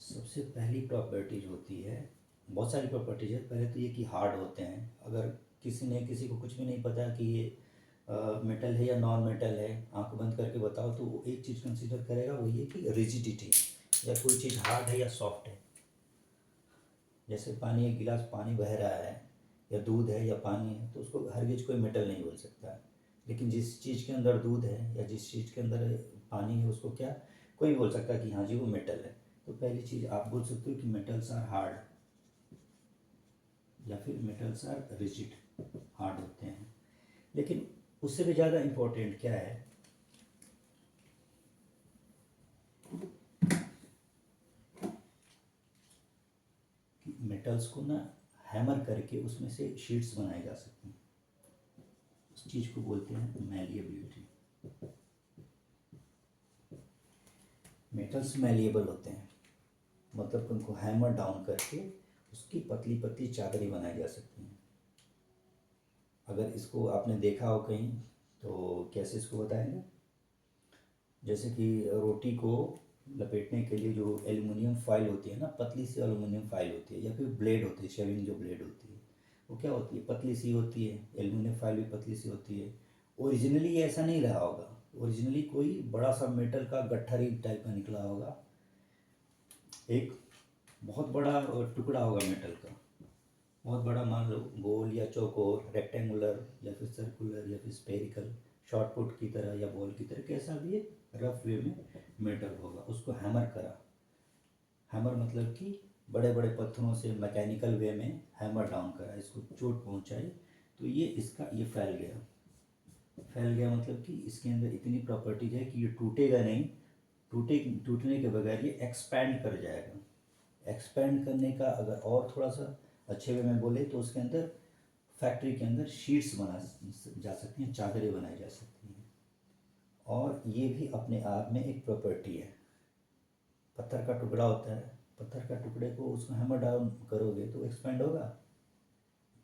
सबसे पहली प्रॉपर्टीज होती है, बहुत सारी प्रॉपर्टीज है। पहले तो ये कि हार्ड होते हैं। अगर किसी को कुछ भी नहीं पता कि ये मेटल है या नॉन मेटल है, आंख बंद करके बताओ तो वो एक चीज़ कंसीडर करेगा, वो ये कि रिजिडिटी, या कोई चीज़ हार्ड है या सॉफ्ट है। जैसे पानी, एक गिलास पानी बह रहा है, या दूध है या पानी है, तो उसको हरगिज कोई मेटल नहीं बोल सकता। लेकिन जिस चीज़ के अंदर दूध है या जिस चीज़ के अंदर पानी है, उसको क्या कोई बोल सकता है कि हाँ जी वो मेटल है। तो पहली चीज़ आप बोल सकते हो कि मेटल्स आर हार्ड, या फिर मेटल्स आर रिजिड, हार्ड होते हैं। लेकिन उससे भी ज़्यादा इम्पोर्टेंट क्या है, कि मेटल्स को ना हैमर करके उसमें से शीट्स बनाए जा सकते हैं। उस चीज़ को बोलते हैं मैलिएबिलिटी। मेटल्स मैलिएबल होते हैं, मतलब उनको हैमर डाउन करके उसकी पतली पतली चादरें बनाई जा सकती हैं। अगर इसको आपने देखा हो कहीं तो कैसे इसको बताएंगे, जैसे कि रोटी को लपेटने के लिए जो एल्युमिनियम फाइल होती है ना, पतली सी एल्युमिनियम फाइल होती है, या फिर ब्लेड होती है, शेविंग जो ब्लेड होती है, वो क्या होती है, पतली सी होती है। एल्युमिनियम फाइल भी पतली सी होती है। ओरिजिनली ऐसा नहीं रहा होगा, ओरिजिनली कोई बड़ा सा मेटल का गट्ठरी टाइप का निकला होगा, एक बहुत बड़ा टुकड़ा होगा मेटल का, बहुत बड़ा, मान लो गोल या चौकोर, रेक्टेंगुलर या फिर सर्कुलर या फिर स्पेरिकल, शॉर्ट पुट की तरह या बॉल की तरह, कैसा भी है रफ वे में मेटल होगा, उसको हैमर करा। हैमर मतलब कि बड़े बड़े पत्थरों से मैकेनिकल वे में हैमर डाउन करा, इसको चोट पहुंचाई, तो ये इसका ये फैल गया। फैल गया मतलब कि इसके अंदर इतनी प्रॉपर्टीज है कि ये टूटेगा नहीं, टूटने के बगैर ये एक्सपैंड कर जाएगा। एक्सपैंड करने का अगर और थोड़ा सा अच्छे वे में बोले तो उसके अंदर फैक्ट्री के अंदर शीट्स बना जा सकती हैं, चादरें बनाई जा सकती हैं। और ये भी अपने आप में एक प्रॉपर्टी है। पत्थर का टुकड़ा होता है, पत्थर का टुकड़े को उसको हैमर डाउन करोगे तो एक्सपेंड होगा।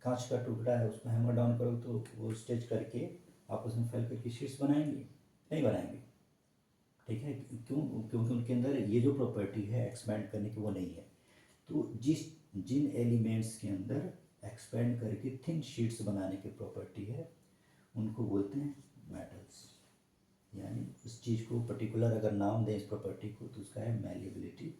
कांच का टुकड़ा है, उसको हैमर डाउन करोगे तो वो स्टेच करके आपस में फैल करके शीट्स बनाएंगे? नहीं बनाएंगे। ठीक है, क्योंकि उनके अंदर ये जो प्रॉपर्टी है एक्सपेंड करने की वो नहीं है। तो जिन एलिमेंट्स के अंदर एक्सपेंड करके थिन शीट्स बनाने की प्रॉपर्टी है उनको बोलते हैं मेटल्स। यानी उस चीज़ को पर्टिकुलर अगर नाम दें इस प्रॉपर्टी को तो उसका है मैलिएबिलिटी,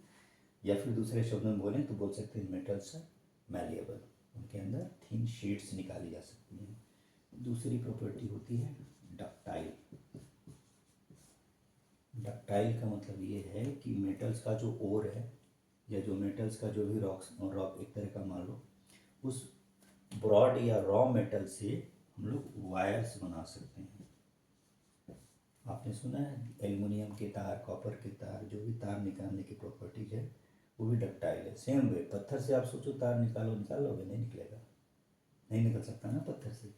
या फिर दूसरे शब्दों में बोलें तो बोल सकते हैं मेटल्स आर मैलिएबल, उनके अंदर थिन शीट्स निकाली जा सकती हैं। दूसरी प्रॉपर्टी होती है डक्टाइल। डक्टाइल का मतलब ये है कि मेटल्स का जो ओर है या जो मेटल्स का जो भी रॉक एक तरह का मान लो, उस ब्रॉड या रॉ मेटल से हम लोग वायर्स बना सकते हैं। आपने सुना है एल्युमिनियम के तार, कॉपर के तार, जो भी तार निकालने की प्रॉपर्टीज है वो भी डक्टाइल है। सेम वे पत्थर से आप सोचो तार निकालोगे, नहीं निकलेगा, नहीं निकल सकता ना पत्थर से।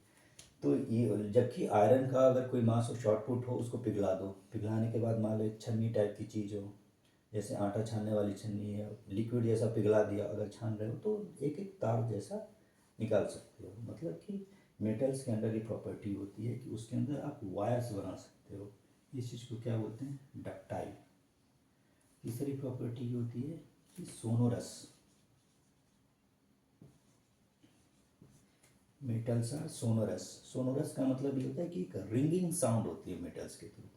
तो ये जबकि आयरन का अगर कोई मास और शॉर्ट पुट हो उसको पिघला दो, पिघलाने के बाद मान लो एक छन्नी टाइप की चीज़ हो, जैसे आटा छानने वाली छन्नी है, लिक्विड जैसा पिघला दिया अगर छान रहे हो तो एक एक तार जैसा निकाल सकते हो। मतलब कि मेटल्स के अंदर ये प्रॉपर्टी होती है कि उसके अंदर आप वायर्स बना सकते हो। इस चीज़ को क्या बोलते हैं? डक्टाइल। तीसरी प्रॉपर्टी होती है कि sonorous. Metals are sonorous. Sonorous का मतलब ये होता है कि एक रिंगिंग साउंड होती है मेटल्स के थ्रू।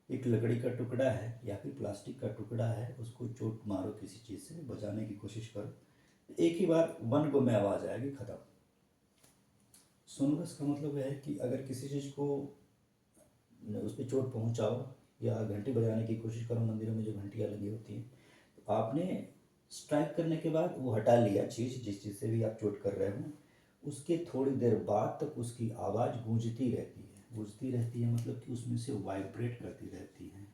एक लकड़ी का टुकड़ा है या फिर प्लास्टिक का टुकड़ा है, उसको चोट मारो किसी चीज़ से, बजाने की कोशिश करो, एक ही बार वन गो में आवाज़ आएगी, ख़त्म। सोनोरस का मतलब है कि अगर किसी चीज़ को उस पर चोट पहुंचाओ या घंटी बजाने की कोशिश करो, मंदिरों में जो घंटियाँ लगी होती हैं, तो आपने स्ट्राइक करने के बाद वो हटा लिया चीज़, जिस चीज़ से भी आप चोट कर रहे हो, उसके थोड़ी देर बाद तक उसकी आवाज़ गूंजती रहती है। गूंजती रहती है मतलब कि उसमें से वाइब्रेट करती रहती है।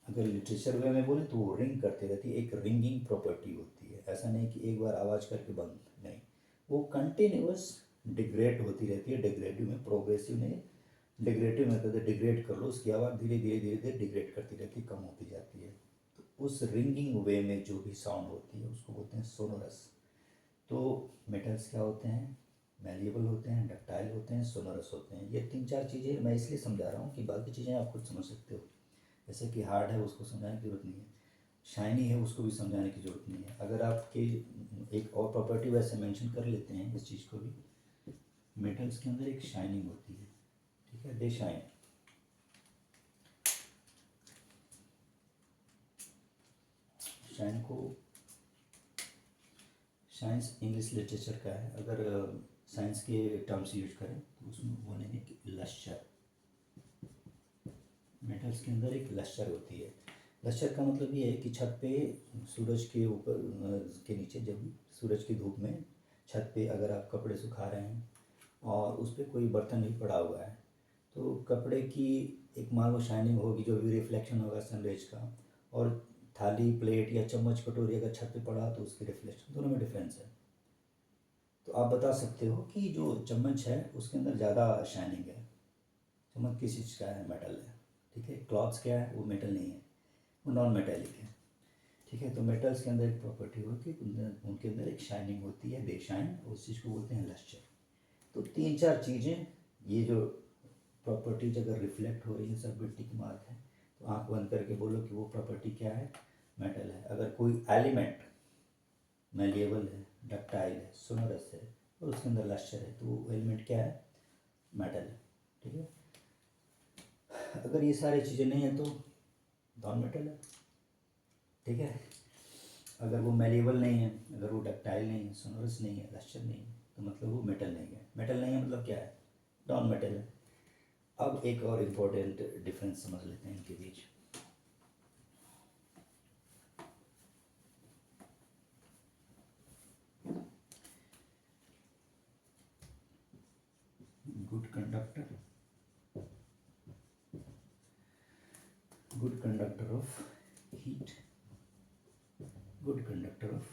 अगर लिटरेचर वे में बोले तो वो रिंग करती रहती है, एक रिंगिंग प्रॉपर्टी होती है। ऐसा नहीं कि एक बार आवाज़ करके बंद, नहीं, वो कंटिन्यूअस डिग्रेड होती रहती है। डिग्रेडिव में, प्रोग्रेसिव नहीं, डिग्रेडिव में कहते डिग्रेड कर लो, उसकी आवाज़ धीरे धीरे धीरे धीरे डिग्रेड करती रहती है, कम होती जाती है। तो उस रिंगिंग वे में जो भी साउंड होती है उसको बोलते हैं सोनोरस। तो मेटल्स क्या होते हैं? मैलिएबल होते हैं, डक्टाइल होते हैं, सोनोरस होते हैं। ये 3-4 चीज़ें मैं इसलिए समझा रहा हूँ कि बाकी चीज़ें आप खुद समझ सकते हो। जैसे कि हार्ड है उसको समझाने की ज़रूरत नहीं है, शाइनी है उसको भी समझाने की ज़रूरत नहीं है। अगर आपके एक और प्रॉपर्टी वैसे मेंशन कर लेते हैं इस चीज़ को भी, मेटल्स के अंदर एक शाइनिंग होती है, ठीक है, दे शाइन। शाइन को साइंस इंग्लिश लिटरेचर का है, अगर साइंस के टर्म्स यूज करें तो उसमें बोलेंगे कि लश्चर। मेटल्स के अंदर एक लश्चर होती है। लश्चर का मतलब ये है कि छत पे सूरज के ऊपर के नीचे, जब सूरज की धूप में छत पे अगर आप कपड़े सुखा रहे हैं और उस पर कोई बर्तन भी पड़ा हुआ है, तो कपड़े की एक मान लो शाइनिंग होगी, जो भी रिफ्लेक्शन होगा सनरेज का, और थाली, प्लेट या चम्मच, कटोरी अगर छत पे पड़ा तो उसकी रिफ्लेक्शन, दोनों में डिफरेंस है। तो आप बता सकते हो कि जो चम्मच है उसके अंदर ज़्यादा शाइनिंग है। चम्मच किस चीज़ का है? मेटल है, ठीक है। क्लॉथ्स क्या है? वो मेटल नहीं है, वो नॉन मेटेलिक है, ठीक है। तो मेटल्स के अंदर एक प्रॉपर्टी होती है, उनके अंदर एक शाइनिंग होती है, दे शाइन, उस चीज़ को बोलते हैं लश्चर। तो 3-4 चीज़ें, ये जो प्रॉपर्टीज अगर रिफ्लेक्ट हो रही है सब भी टिक मार्क है, तो आँख बंद करके बोलो कि वो प्रॉपर्टी क्या है? मेटल है। अगर कोई एलिमेंट मैलिएबल है, डक्टाइल है, सोनोरस है और उसके अंदर लश्चर है, तो वो एलिमेंट क्या है? मेटल है, ठीक है। अगर ये सारी चीज़ें नहीं है तो नॉन मेटल है, ठीक है। अगर वो मेलेबल नहीं है, अगर वो डक्टाइल नहीं है, सोनोरस नहीं है, लस्टर नहीं है, तो मतलब वो मेटल नहीं है। मेटल नहीं है मतलब क्या है, नॉन मेटल है। अब एक और इम्पोर्टेंट डिफरेंस समझ लेते हैं इनके बीच। Good conductor, good conductor of heat, good conductor of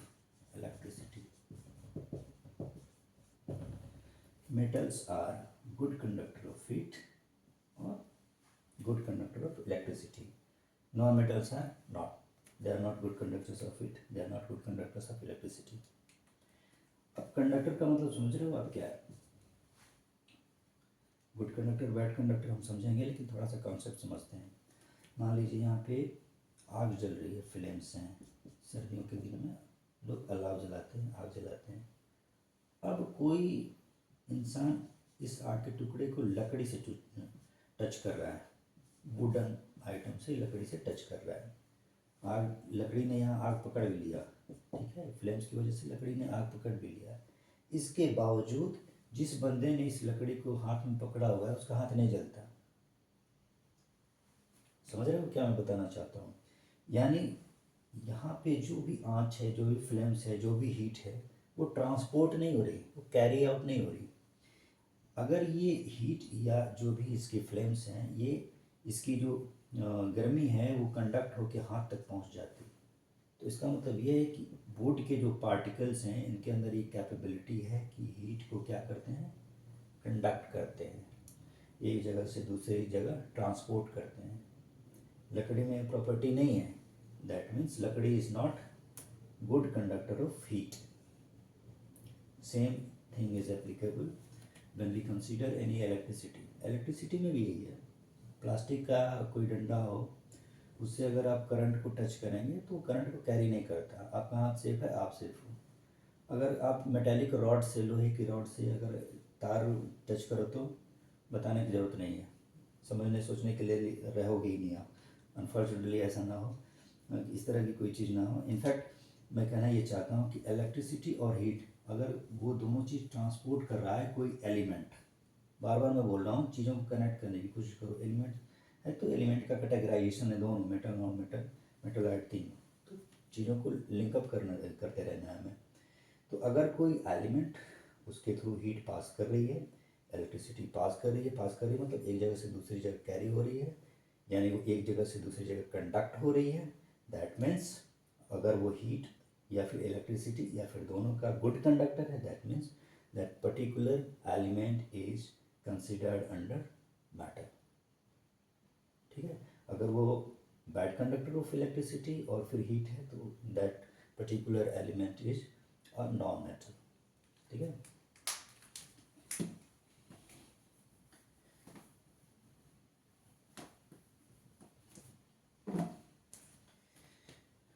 electricity. Metals are good conductor of heat or good conductor of electricity. Non-metals are not. They are not good conductors of heat. They are not good conductors of electricity. अब कंडक्टर का मतलब समझ रहे हो आप क्या है? गुड कंडक्टर बैड कंडक्टर हम समझेंगे, लेकिन थोड़ा सा कॉन्सेप्ट समझते हैं। मान लीजिए यहाँ पे आग जल रही है, फ्लेम्स हैं, सर्दियों के दिन में लोग अलाव जलाते हैं, आग जलाते हैं। अब कोई इंसान इस आग के टुकड़े को लकड़ी से टच कर रहा है, वुडन आइटम से लकड़ी से टच कर रहा है। आग, लकड़ी ने यहाँ आग पकड़ भी लिया, ठीक है, फ्लेम्स की वजह से लकड़ी ने आग पकड़ भी लिया। इसके बावजूद जिस बंदे ने इस लकड़ी को हाथ में पकड़ा हुआ है उसका हाथ नहीं जलता। समझ रहे हो क्या मैं बताना चाहता हूँ? यानी यहाँ पे जो भी आँच है, जो भी फ्लेम्स है, जो भी हीट है, वो ट्रांसपोर्ट नहीं हो रही, वो कैरी आउट नहीं हो रही। अगर ये हीट या जो भी इसके फ्लेम्स हैं, ये इसकी जो गर्मी है वो कंडक्ट होके हाथ तक पहुँच जाती, तो इसका मतलब ये है कि वुड के जो पार्टिकल्स हैं इनके अंदर ये कैपेबिलिटी है कि हीट को क्या करते हैं, कंडक्ट करते हैं, एक जगह से दूसरी जगह ट्रांसपोर्ट करते हैं। लकड़ी में प्रॉपर्टी नहीं है, दैट मीन्स लकड़ी is not good conductor of heat. Same thing is applicable when we consider any electricity. Electricity में भी यही है, प्लास्टिक का कोई डंडा हो, उससे अगर आप करंट को टच करेंगे तो करंट को कैरी नहीं करता, आपका हाथ सेफ है, आप सेफ हो। अगर आप मेटेलिक रॉड से, लोहे की रॉड से अगर तार टच करो तो बताने की ज़रूरत नहीं है, समझने सोचने के लिए रहोगे ही नहीं आप। अनफॉर्चुनेटली ऐसा ना हो, इस तरह की कोई चीज़ ना हो। इनफैक्ट मैं कहना ये चाहता हूँ कि इलेक्ट्रिसिटी और हीट, अगर वो दोनों चीज़ ट्रांसपोर्ट कर रहा है कोई एलिमेंट, बार बार मैं बोल रहा हूँ, चीज़ों को कनेक्ट करने की कोशिश करो। एलिमेंट है तो एलिमेंट का कैटेगराइजेशन है दोनों, मेटल नॉन मेटल, मेटलॉइड तीन, तो चीज़ों को लिंकअप करते रहना है हमें। तो अगर कोई एलिमेंट उसके थ्रू हीट पास कर रही है, इलेक्ट्रिसिटी पास कर रही है, मतलब एक जगह से दूसरी जगह कैरी हो रही है, यानी वो एक जगह से दूसरी जगह कंडक्ट हो रही है, दैट मीन्स अगर वो हीट या फिर इलेक्ट्रिसिटी या फिर दोनों का गुड कंडक्टर है, that means that particular element is considered under matter, ठीक है। अगर वो बैड कंडक्टर ऑफ इलेक्ट्रिसिटी और फिर हीट है तो that particular element is a non metal, ठीक है।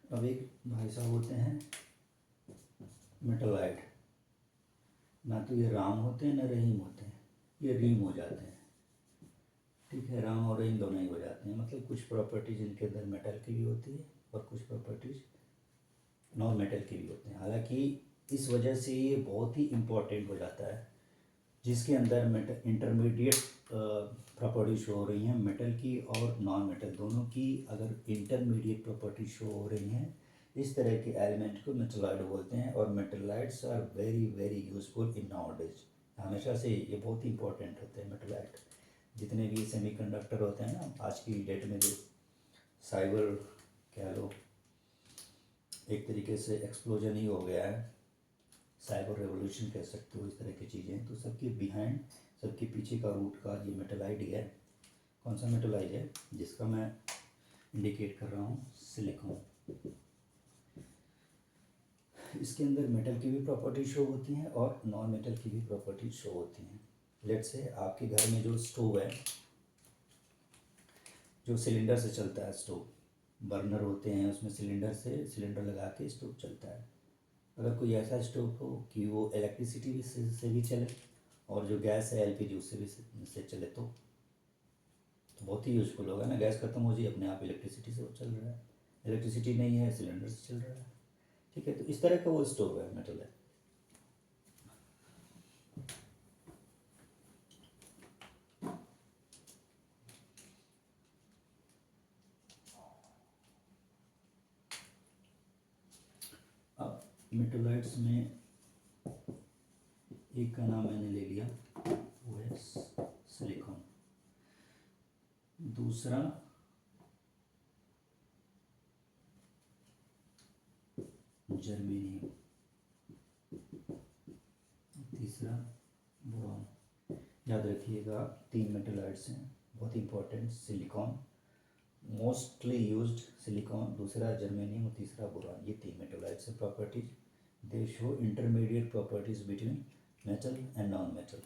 अब एक भाई साहब होते हैं मेटलाइट, ना तो ये राम होते हैं ना रहीम होते हैं, ये रीम हो जाते हैं, ठीक है। राम और रहीम दोनों ही हो जाते हैं, मतलब कुछ प्रॉपर्टीज इनके अंदर मेटल की भी होती है और कुछ प्रॉपर्टीज नॉन मेटल की भी होते हैं। हालांकि इस वजह से ये बहुत ही इम्पोर्टेंट हो जाता है, जिसके अंदर मेटल इंटरमीडिएट प्रॉपर्टी शो हो रही हैं मेटल की और नॉन मेटल दोनों की, अगर इंटरमीडिएट प्रॉपर्टी शो हो रही हैं, इस तरह के एलिमेंट को मेटलॉइड बोलते हैं। और metalloids are very very useful in nowadays, हमेशा से ये बहुत ही इंपॉर्टेंट होते हैं मेटलॉइड। जितने भी सेमीकंडक्टर होते हैं ना आज की डेट में, जो साइबर कह लो, एक तरीके से एक्सप्लोजन ही हो गया है, साइबर रेवोल्यूशन कह सकते हो, इस तरह की चीज़ें, तो सबके बिहाइंड, सबके पीछे का रूट का ये मेटलाइड ही है। कौन सा मेटलाइड है जिसका मैं इंडिकेट कर रहा हूँ, सिलिकॉन। इसके अंदर मेटल की भी प्रॉपर्टी शो होती हैं और नॉन मेटल की भी प्रॉपर्टी शो होती हैं। लेट्स से आपके घर में जो स्टोव है, जो सिलेंडर से चलता है स्टोव, बर्नर होते हैं उसमें, सिलेंडर से सिलेंडर लगा के स्टोव चलता है। अगर कोई ऐसा स्टोव हो कि वो इलेक्ट्रिसिटी से भी चले और जो गैस है एलपीजी उससे भी से चले तो बहुत बहुत ही यूजफुल होगा ना। गैस खत्म हो जाए अपने आप इलेक्ट्रिसिटी से वो चल रहा है, इलेक्ट्रिसिटी नहीं है सिलेंडर से चल रहा है। ठीक है, तो इस तरह का वो स्टोव है, मेटल है। अब मेटोलाइट्स में एक का नाम मैंने ले लिया, वो है सिलिकॉन। दूसरा जर्मेनियम, तीसरा बोरॉन। याद रखिएगा 3 मेटलॉइड्स हैं बहुत important. Silicon mostly used silicon, दूसरा जर्मेनियम और तीसरा बोरॉन। ये 3 मेटलॉइड्स हैं properties. They show intermediate properties between metal and non metal.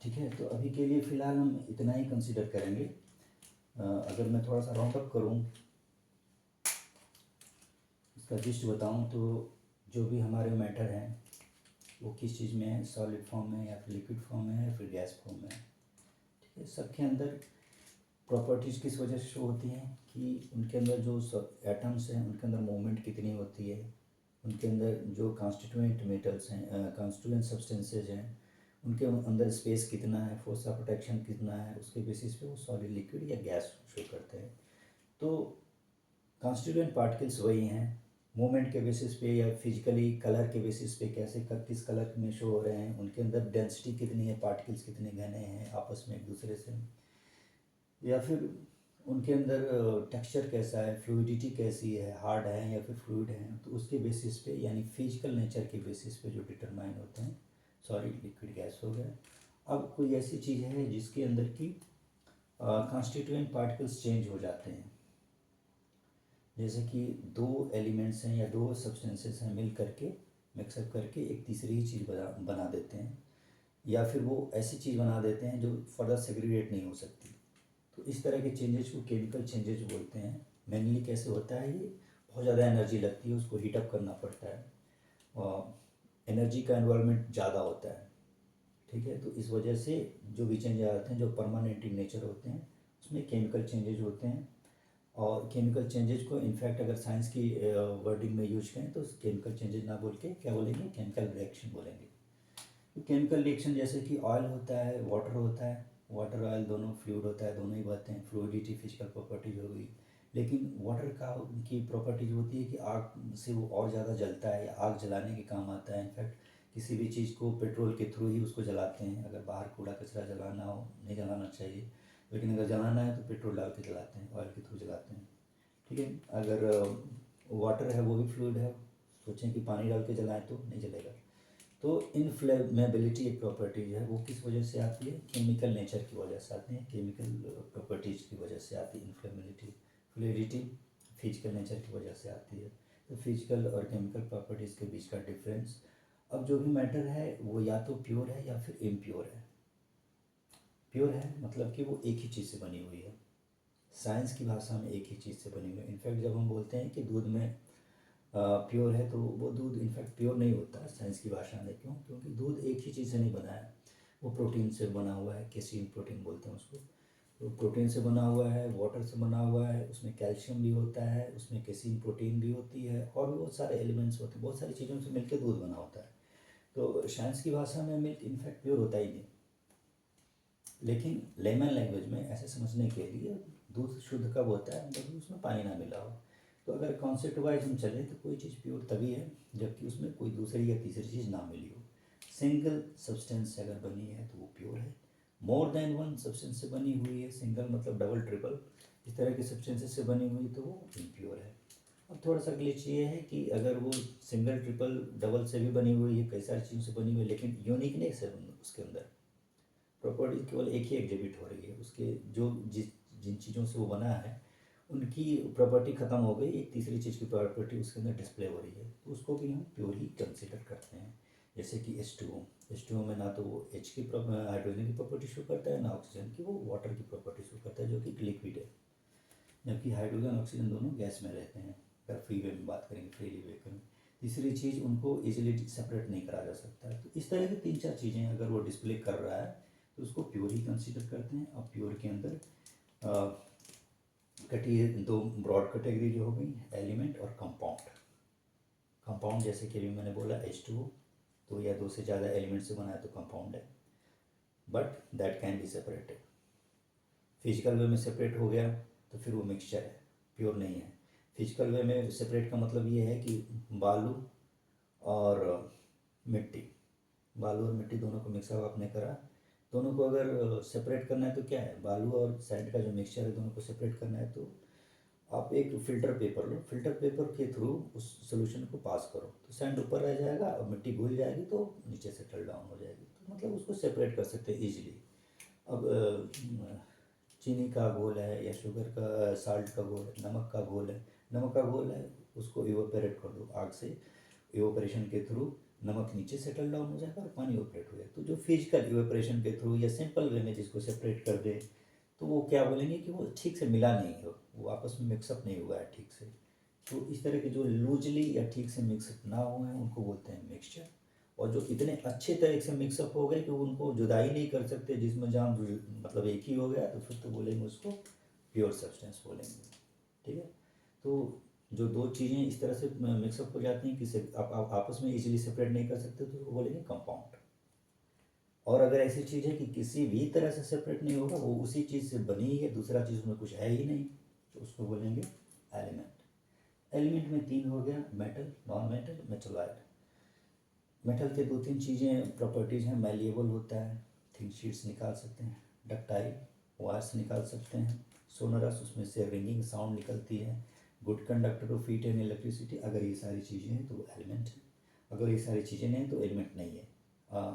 ठीक है, तो अभी के लिए फ़िलहाल हम इतना ही कंसिडर करेंगे। अगर मैं थोड़ा सा राउंड अप करूँ, इसका जिस्ट बताऊँ, तो जो भी हमारे मैटर हैं वो किस चीज़ में है, सॉलिड फॉर्म में या फिर लिक्विड फॉर्म में या फिर गैस फॉर्म में। ठीक है, सबके अंदर प्रॉपर्टीज़ किस वजह से शो होती हैं कि उनके अंदर जो एटम्स हैं उनके अंदर मूवमेंट कितनी होती है, उनके अंदर जो कॉन्स्टिट्यूएंट मेटल्स हैं, कॉन्स्टिट्यूएंट सब्सटेंसेज हैं, उनके अंदर स्पेस कितना है, फोर्स ऑफ अट्रैक्शन कितना है, उसके बेसिस पे वो सॉलिड, लिक्विड या गैस शो करते हैं। तो कॉन्स्टिट्यूएंट पार्टिकल्स वही हैं, मूवमेंट के बेसिस पे या फिजिकली कलर के बेसिस पे कैसे किस कलर में शो हो रहे हैं, उनके अंदर डेंसिटी कितनी है, पार्टिकल्स कितने घने हैं आपस में एक दूसरे से, या फिर उनके अंदर टेक्सचर कैसा है, फ्लूइडिटी कैसी है, हार्ड है या फिर फ्लूइड है, तो उसके बेसिस पे यानी फिजिकल नेचर के बेसिस पे जो डिटरमाइन होते हैं सॉलिड, लिक्विड, गैस हो गया। अब कोई ऐसी चीज़ है जिसके अंदर की कॉन्स्टिट्यूएंट पार्टिकल्स चेंज हो जाते हैं, जैसे कि 2 एलिमेंट्स हैं या 2 सब्सटेंसेस हैं मिल करके मिक्सअप करके एक तीसरी ही चीज़ बना देते हैं, या फिर वो ऐसी चीज़ बना देते हैं जो फर्दर सेग्रीगेट नहीं हो सकती। तो इस तरह के चेंजेस को केमिकल चेंजेस बोलते हैं। मेनली कैसे होता है, ये बहुत ज़्यादा एनर्जी लगती है, उसको हीटअप करना पड़ता है और एनर्जी का इन्वॉल्वमेंट ज़्यादा होता है। ठीक है, तो इस वजह से जो भी चेंज आते हैं जो परमानेंट इन नेचर होते हैं उसमें केमिकल चेंजेज होते हैं। और केमिकल चेंजेज को इनफैक्ट अगर साइंस की वर्डिंग में यूज करें तो केमिकल चेंजेज ना बोल के क्या बोलेंगे, केमिकल रिएक्शन बोलेंगे। तो केमिकल रिएक्शन जैसे कि ऑयल होता है, वाटर होता है, वाटर ऑयल दोनों फ्लूइड होता है, दोनों ही बातें हैं, फ्लूइडिटी फिजिकल प्रॉपर्टीज हो गई। लेकिन वाटर का की प्रॉपर्टीज होती है कि आग से वो और ज़्यादा जलता है या आग जलाने के काम आता है। इनफैक्ट किसी भी चीज़ को पेट्रोल के थ्रू ही उसको जलाते हैं, अगर बाहर कूड़ा कचरा जलाना हो, नहीं जलाना चाहिए, लेकिन अगर जलाना है तो पेट्रोल डाल के जलाते हैं, ऑयल के थ्रू जलाते हैं। ठीक है, अगर वाटर है वो भी फ्लूइड है, सोचें कि पानी डाल के जलाएं तो नहीं जलेगा। तो इनफ्लेमेबिलिटी एक प्रॉपर्टीज है, वो किस वजह से आती है, केमिकल नेचर की वजह से आती है, केमिकल प्रॉपर्टीज की वजह से आती है इनफ्लेमेबिलिटी। फ्लूइडिटी फिजिकल नेचर की वजह से आती है। तो फिजिकल और केमिकल प्रॉपर्टीज़ के बीच का डिफरेंस। अब जो भी मैटर है वो या तो प्योर है या फिर इम्प्योर है। प्योर है मतलब कि वो एक ही चीज़ से बनी हुई है, साइंस की भाषा में एक ही चीज़ से बनी हुई है। इनफैक्ट जब हम बोलते हैं कि दूध में प्योर है तो वो दूध इनफैक्ट प्योर नहीं होता है साइंस की भाषा में। क्यों? क्योंकि दूध एक ही चीज़ से नहीं बना है, वो प्रोटीन से बना हुआ है, केसीन प्रोटीन बोलते हैं उसको। तो प्रोटीन से बना हुआ है, वाटर से बना हुआ है, उसमें कैल्शियम भी होता है, उसमें केसीन प्रोटीन भी होती है और भी बहुत सारे एलिमेंट्स होते हैं, बहुत सारी चीज़ों से मिलकर दूध बना होता है। तो साइंस की भाषा में मिल्क इनफैक्ट प्योर होता ही नहीं, लेकिन लेमन लैंग्वेज में ऐसे समझने के लिए दूध शुद्ध कब होता है जब उसमें पानी ना मिला हो। तो अगर कॉन्सेप्ट वाइज हम चले तो कोई चीज़ प्योर तभी है जबकि उसमें कोई दूसरी या तीसरी चीज़ ना मिली हो। सिंगल सब्सटेंस से अगर बनी है तो वो प्योर है, मोर देन वन सब्सटेंस से बनी हुई है, सिंगल मतलब डबल ट्रिपल, इस तरह के सब्सटेंसेस से बनी हुई तो वो इम्प्योर है। अब थोड़ा सा ग्लिच ये है कि अगर वो सिंगल ट्रिपल डबल से भी बनी हुई है, कई सारी चीज़ों से बनी हुई है, लेकिन यूनिकनेस है उसके अंदर, प्रॉपर्टी केवल एक ही एग्जिबिट हो रही है, उसके जो जिन चीज़ों से वो बना है उनकी प्रॉपर्टी ख़त्म हो गई, एक तीसरी चीज़ की प्रॉपर्टी उसके अंदर डिस्प्ले हो रही है, तो उसको भी हम प्योर ही कंसिडर करते हैं। जैसे कि H2O में ना तो वो H की हाइड्रोजन की प्रॉपर्टी शो करता है, ना ऑक्सीजन की, वो वाटर की प्रॉपर्टी शो करता है जो कि लिक्विड है, जबकि हाइड्रोजन ऑक्सीजन दोनों गैस में रहते हैं। अगर फ्री वे में बात करेंगे, फ्रीली वे करेंगे। तीसरी चीज़, उनको इजीली सेपरेट नहीं करा जा सकता है। तो इस तरह की 3-4 चीज़ें अगर वो डिस्प्ले कर रहा है तो उसको प्योर ही कंसीडर करते हैं। अब प्योर के अंदर कटिए 2 ब्रॉड कैटेगरी जो हो गई, एलिमेंट और कंपाउंड। कंपाउंड जैसे कि अभी मैंने बोला H2O, तो या 2 से ज़्यादा एलिमेंट से बना है तो कंपाउंड है, but that can be separated. Physical way में सेपरेट हो गया तो फिर वो मिक्सचर है, प्योर नहीं है। फिजिकल वे में सेपरेट का मतलब ये है कि बालू और मिट्टी, बालू और मिट्टी दोनों को मिक्सअप आपने करा, दोनों को अगर सेपरेट करना है तो क्या है, बालू और सैंड का जो मिक्सचर है दोनों को सेपरेट करना है तो आप एक फ़िल्टर पेपर लो, फ़िल्टर पेपर के थ्रू उस सोल्यूशन को पास करो तो सैंड ऊपर रह जाएगा और मिट्टी घुल जाएगी तो नीचे सेटल डाउन हो जाएगी। तो मतलब उसको सेपरेट कर सकते हैं ईजिली। अब चीनी का घोल है या शुगर का, साल्ट का घोल है, नमक का घोल है, नमक का घोल है, उसको इवोपरेट कर दो आग से, इवोपरेशन के थ्रू नमक नीचे सेटल डाउन हो जाएगा और पानी इवोपरेट हो जाएगा। तो जो फिजिकल इवोपरेशन के थ्रू या सिंपल वे में जिसको सेपरेट कर दे तो वो क्या बोलेंगे कि वो ठीक से मिला नहीं हो, वो आपस में मिक्सअप नहीं हुआ है ठीक से। तो इस तरह के जो लूजली या ठीक से मिक्सअप ना हुए हैं उनको बोलते हैं मिक्सचर। और जो इतने अच्छे तरह से मिक्सअप हो गए कि उनको जुदाई नहीं कर सकते, जिसमें जहाँ मतलब एक ही हो गया तो फिर तो बोलेंगे उसको प्योर सब्सटेंस बोलेंगे। ठीक है, तो जो 2 चीज़ें इस तरह से मिक्सअप हो जाती हैं कि आप आपस में इजीली सेपरेट नहीं कर सकते तो वो बोलेंगे कंपाउंड। और अगर ऐसी चीज़ है कि किसी भी तरह से सेपरेट नहीं होगा, वो उसी चीज़ से बनी ही है, दूसरा चीज़ में कुछ है ही नहीं, तो उसको बोलेंगे एलिमेंट। एलिमेंट में 3 हो गया, metal, non metal, metalloid. Metal के 2-3 चीज़ें प्रॉपर्टीज़ हैं, मैलिएबल होता है, थिन शीट्स निकाल सकते हैं, डक्टाइल वायर्स निकाल सकते हैं, सोनरस उसमें से रिंगिंग साउंड निकलती है, good conductor of heat and electricity. अगर ये सारी चीज़ें हैं तो वो एलिमेंट है, अगर ये सारी चीज़ें नहीं हैं तो एलिमेंट नहीं है।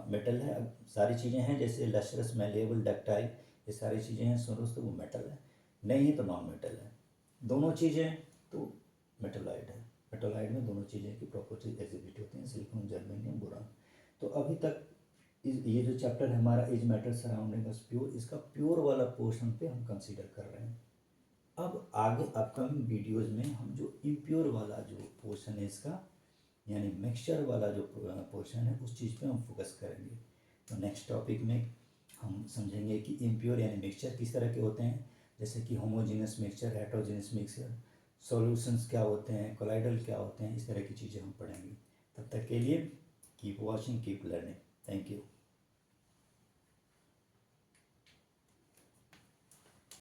मेटल है, अब सारी चीज़ें हैं जैसे लस्ट्रस, मैलिएबल, डक्टाइल, ये सारी चीज़ें हैं सोनरस, तो वो मेटल है, नहीं है तो नॉन मेटल है। दोनों चीज़ें तो मेटलॉइड है। मेटलॉइड में दोनों चीज़ें की प्रॉपर्टीज एग्जिबिट होती हैं, सिलिकॉन, जर्मेनियम, बोरान। तो अभी तक ये जो चैप्टर है हमारा is matter surrounding us pure, इसका प्योर वाला पोर्शन पे हम कंसीडर कर रहे हैं। अब आगे अपकमिंग वीडियोस में हम जो इम्प्योर वाला जो पोर्शन है इसका, यानी मिक्सचर वाला जो पोर्शन है उस चीज़ पे हम फोकस करेंगे। तो नेक्स्ट टॉपिक में हम समझेंगे कि इम्प्योर यानी मिक्सचर किस तरह के होते हैं, जैसे कि homogeneous mixture, heterogeneous mixture, solutions क्या होते हैं, कोलाइडल क्या होते हैं, इस तरह की चीज़ें हम पढ़ेंगे। तब तक के लिए keep watching, keep learning. Thank you.